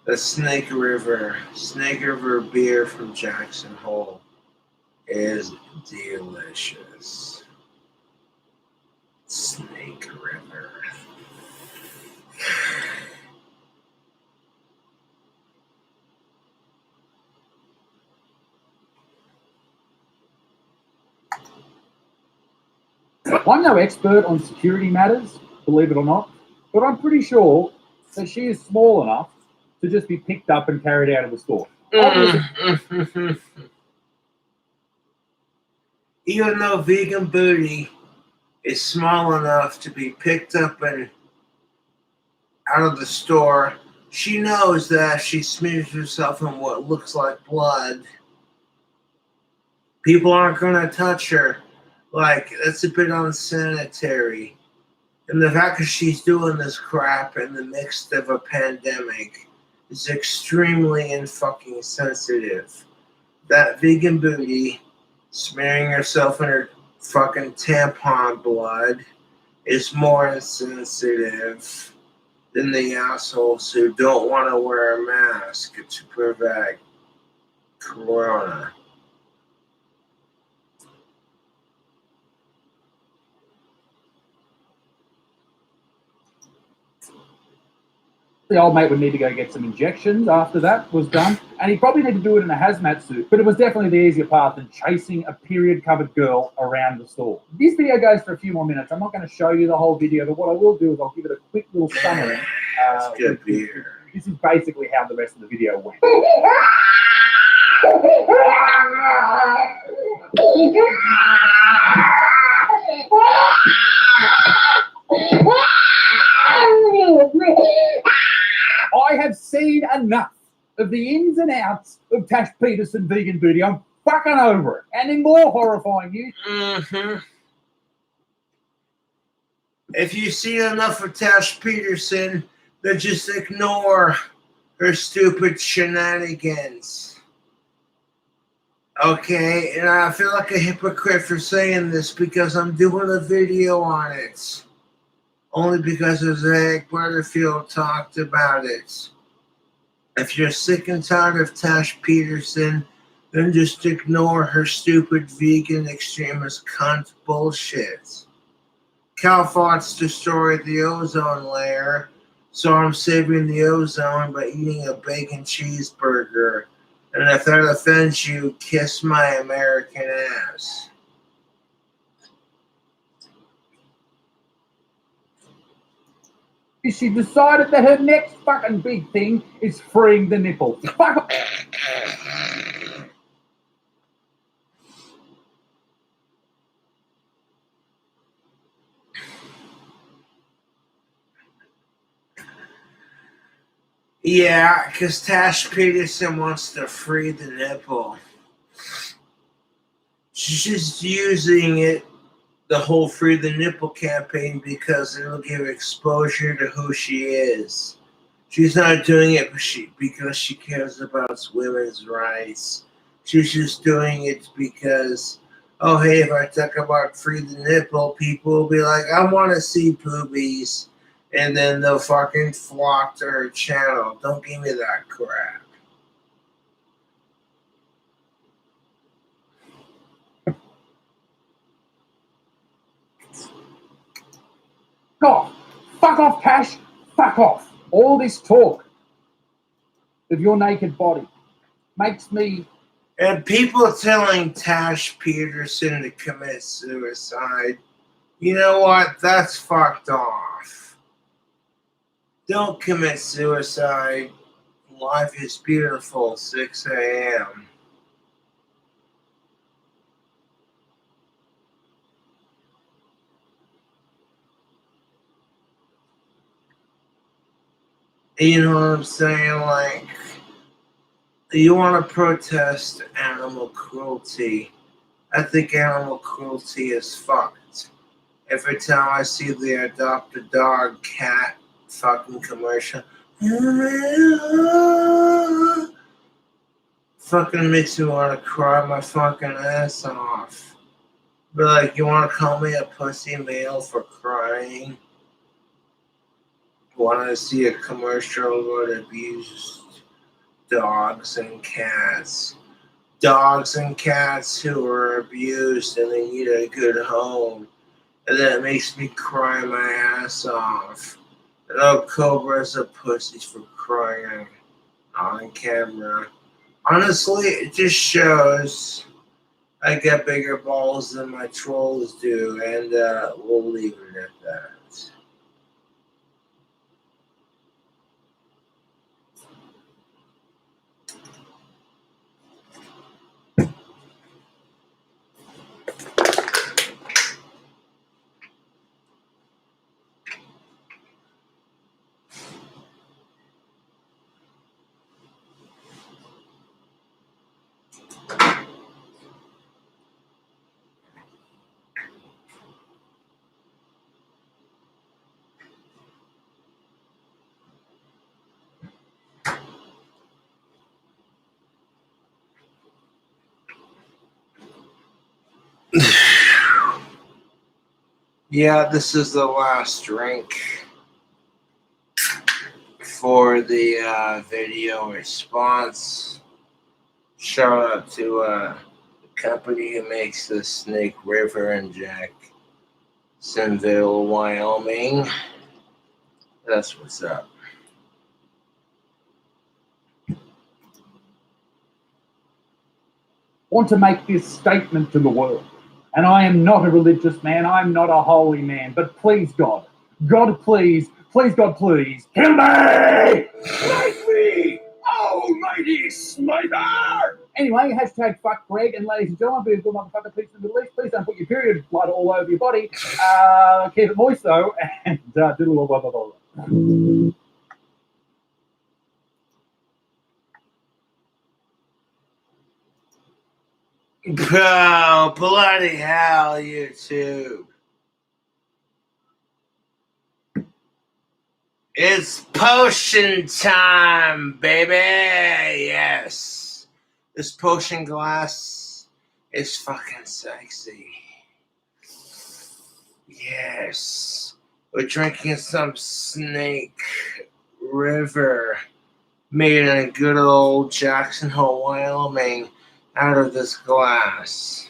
the Snake River beer from Jackson Hole is delicious. Snake River. I'm no expert on security matters, believe it or not, but I'm pretty sure that she is small enough to just be picked up and carried out of the store. Even though vegan booty is small enough to be picked up and out of the store, she knows that if she smears herself in what looks like blood, people aren't going to touch her. Like, that's a bit unsanitary. And the fact that she's doing this crap in the midst of a pandemic is extremely fucking sensitive. That vegan booty smearing herself in her fucking tampon blood is more insensitive than the assholes who don't want to wear a mask to prevent corona. The old mate would need to go get some injections after that was done, and he'd probably need to do it in a hazmat suit, but it was definitely the easier path than chasing a period-covered girl around the store. This video goes for a few more minutes. I'm not going to show you the whole video, but what I will do is I'll give it a quick little summary. It's good beer. This is basically how the rest of the video went. I have seen enough of the ins and outs of Tash Peterson vegan booty. I'm fucking over it. And in more horrifying news. If you see enough of Tash Peterson, then just ignore her stupid shenanigans. Okay, and I feel like a hypocrite for saying this because I'm doing a video on it. Only because Zach Butterfield talked about it. If you're sick and tired of Tash Peterson, then just ignore her stupid vegan extremist cunt bullshit. Cow farts destroyed the ozone layer, so I'm saving the ozone by eating a bacon cheeseburger. And if that offends you, kiss my American ass. She decided that her next fucking big thing is freeing the nipple. Fuck off. Yeah, because Tash Peterson wants to free the nipple. She's just using it, the whole Free the Nipple campaign, because it'll give exposure to who she is. She's not doing it because she cares about women's rights. She's just doing it because, oh, hey, if I talk about Free the Nipple, people will be like, I want to see boobies. And then they'll fucking flock to her channel. Don't give me that crap. God, fuck off, Cash. Fuck off. All this talk of your naked body makes me. And people telling Tash Peterson to commit suicide, you know what? That's fucked off. Don't commit suicide. Life is beautiful, 6 a.m. You know what I'm saying? Like, you want to protest animal cruelty. I think animal cruelty is fucked. Every time I see the adopt a dog cat fucking commercial, fucking makes me want to cry my fucking ass off. But like, you want to call me a pussy male for crying? Want to see a commercial about abused dogs and cats? Dogs and cats who are abused and they need a good home. And that makes me cry my ass off. And oh, Cobra's a pussy for crying on camera. Honestly, it just shows I got bigger balls than my trolls do, and we'll leave it at that. Yeah, this is the last drink for the video response. Shout out to the company who makes the Snake River in Jacksonville, Wyoming. That's what's up. Want to make this statement to the world. And I am not a religious man, I'm not a holy man, but please, God, please, God, please, kill me! Smite me! Almighty smiter! Anyway, hashtag fuck Greg, and ladies and gentlemen, be a good motherfucker, peace in the Middle East. Please don't put your period blood all over your body. Keep it moist though, and diddle blah blah blah. Oh, bloody hell, YouTube. It's potion time, baby. Yes. This potion glass is fucking sexy. Yes. We're drinking some Snake River made in good old Jackson Hole, Wyoming, out of this glass.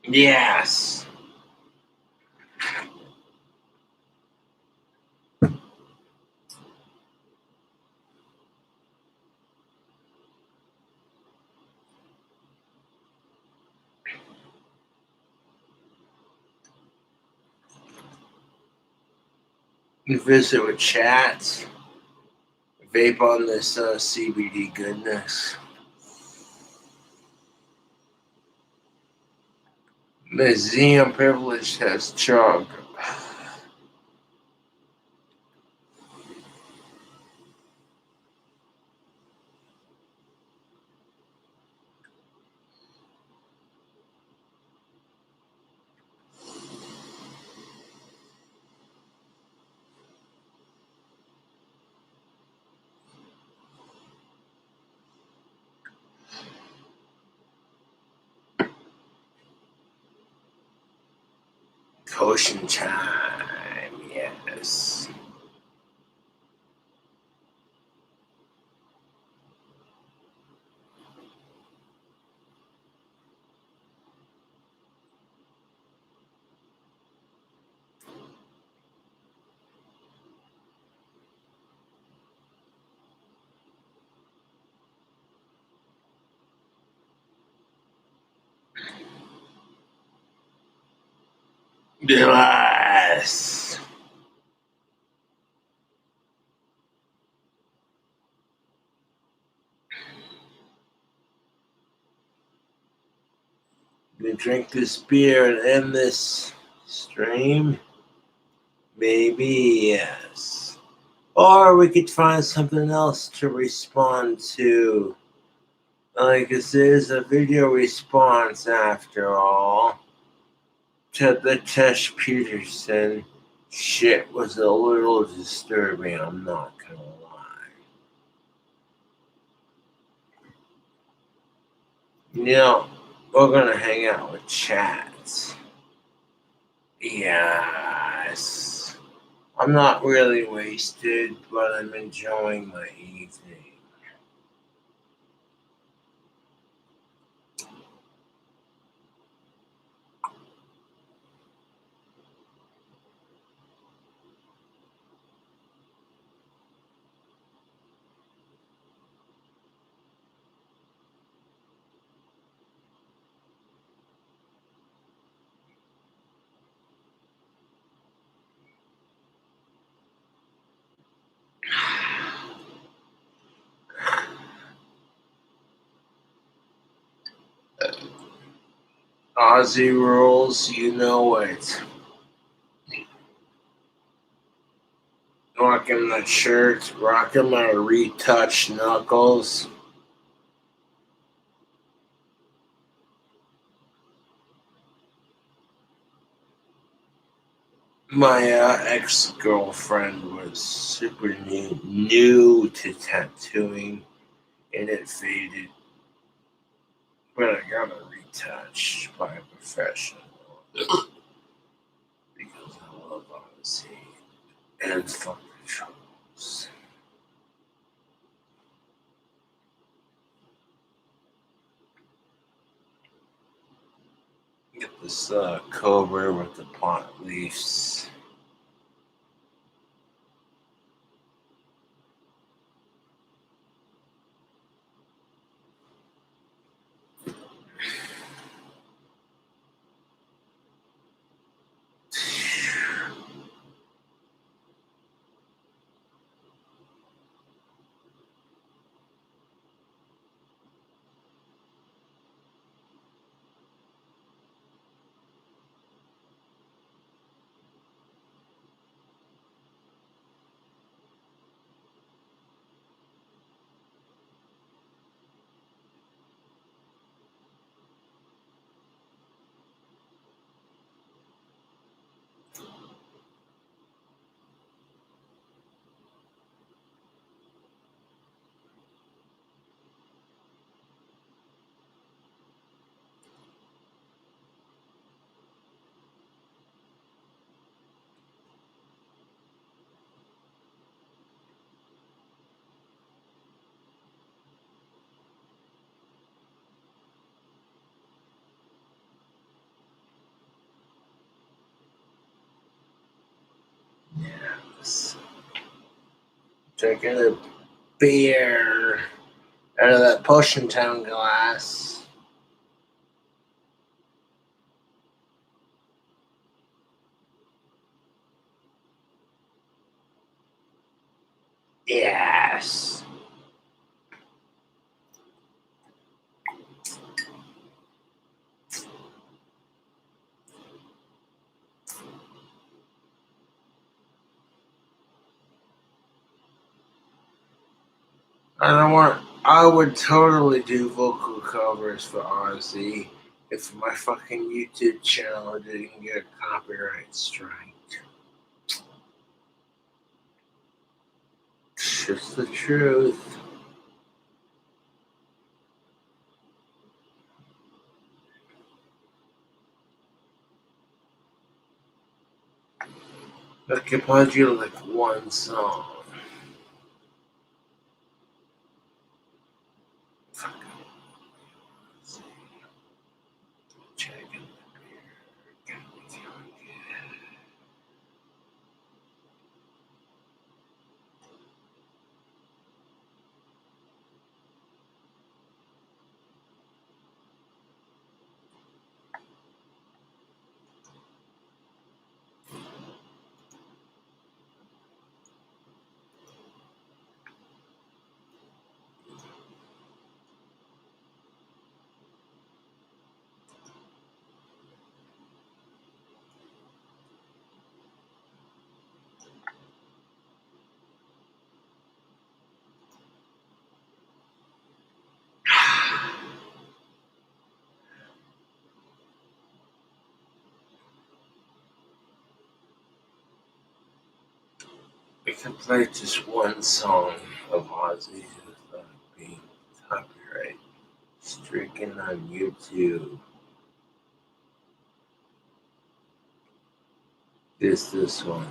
Yes. You visit with chats. Vape on this CBD goodness. Museum privilege has chug. Potion time, yes. Yes. We drink this beer and end this stream? Maybe, yes. Or we could find something else to respond to. Like this is a video response after all. To the Tesh Peterson shit was a little disturbing, I'm not gonna lie. You know, we're gonna hang out with chats. Yes. I'm not really wasted, but I'm enjoying my evening. Ozzy rules, you know it. Rocking the shirt, rocking my retouched knuckles. My ex-girlfriend was super new to tattooing, and it faded. But I got it retouched by a professional because I love Ozzy and fuck the trolls. Get this cobra with the pot leaves. Yes. Drinking a beer out of that Potion Town glass. Yes. I would totally do vocal covers for Ozzy if my fucking YouTube channel didn't get a copyright strike. It's just the truth. I could probably do like one song. Fucking Ozzy. Checking the beer. Got me feeling good. We can play just one song of Ozzy without being copyright stricken on YouTube. This one.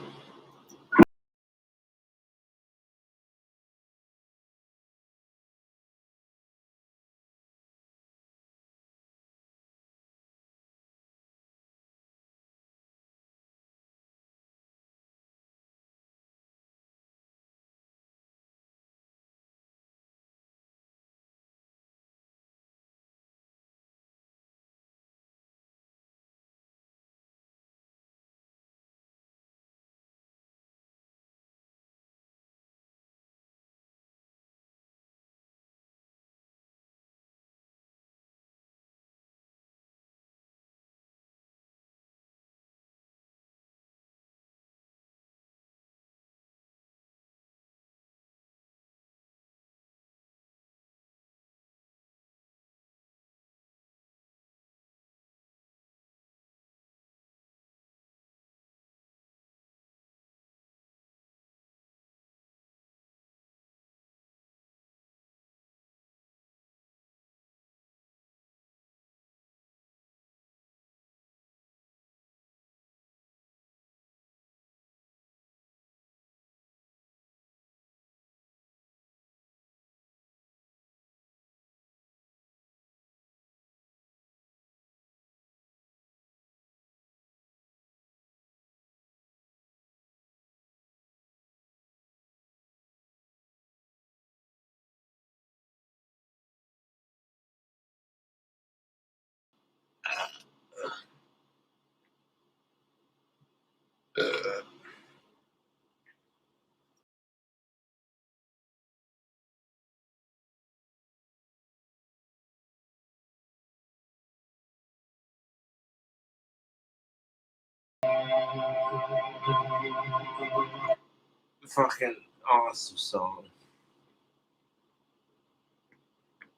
Fucking awesome song.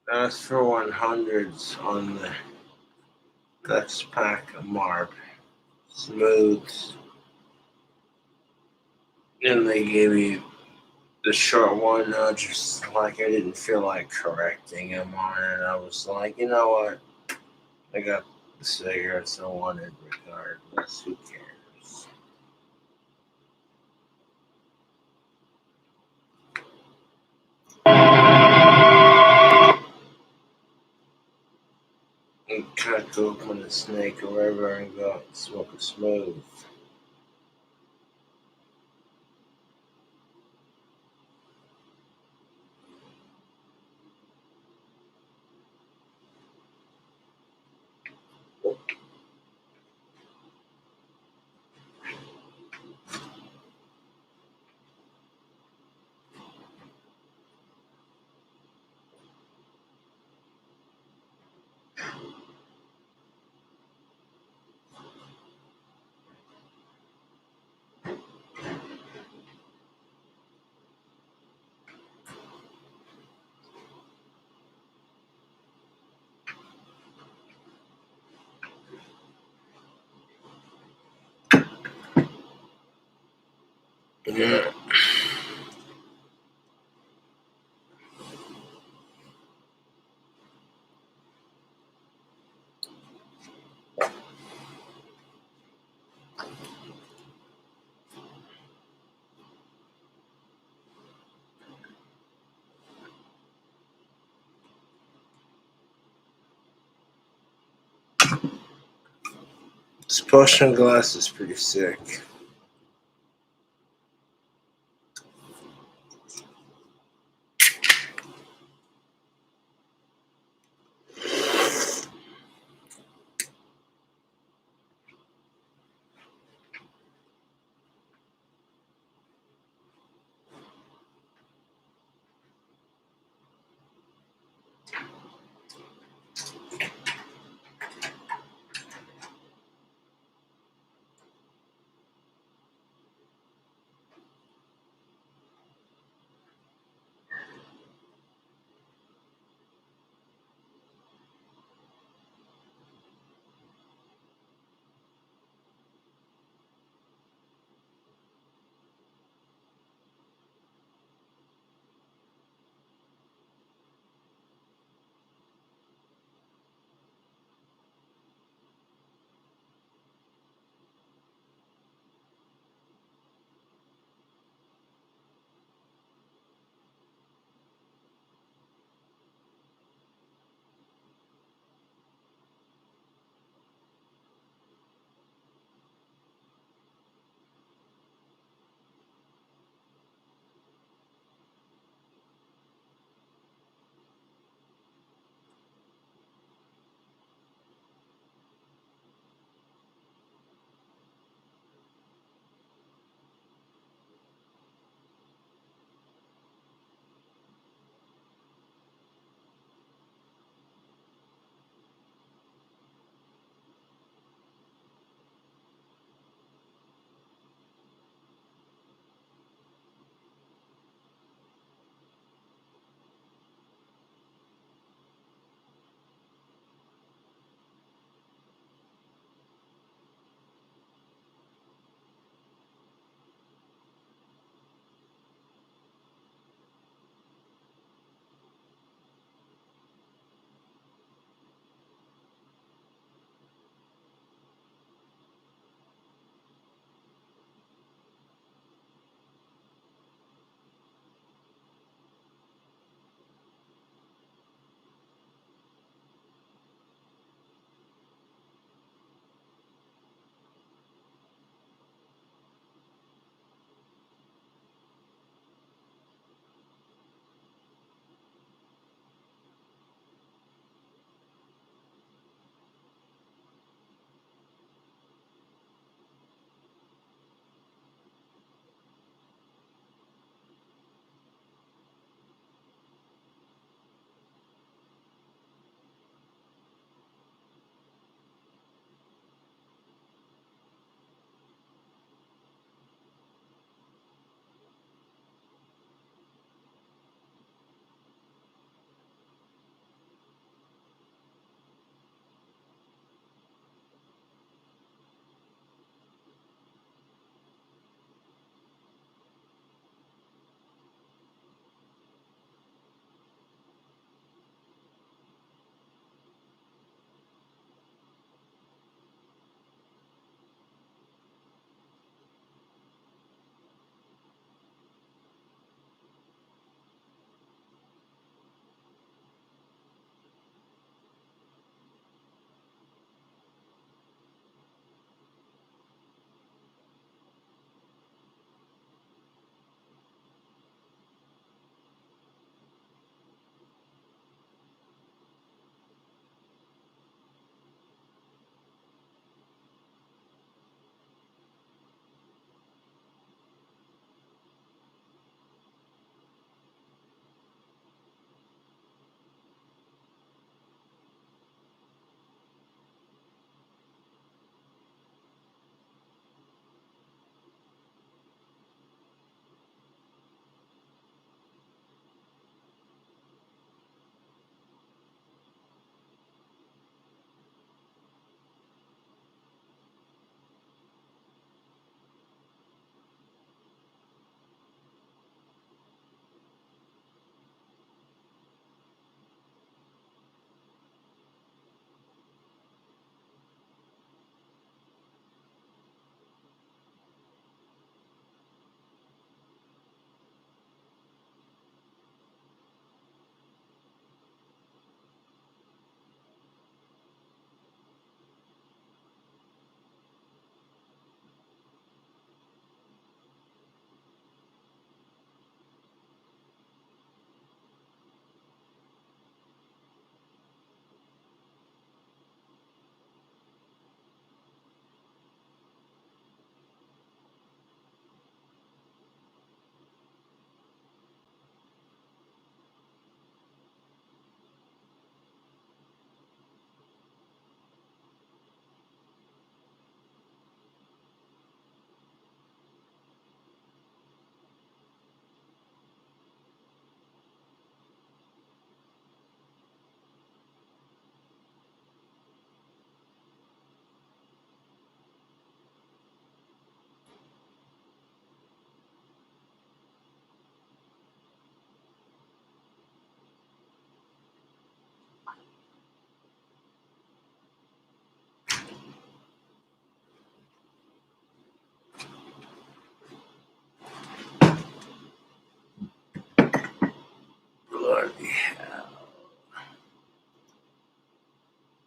That's for 100s on the Dutch pack of Marp. Smooth. And they gave me the short one, just like I didn't feel like correcting him on it. I was like, you know what? I got the cigarettes I wanted regardless. Who cares? And cut open a snake or whatever and go out and smoke a smooth. Yeah. This potion glass is pretty sick.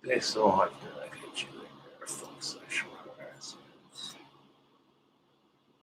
They're so hot to hit you.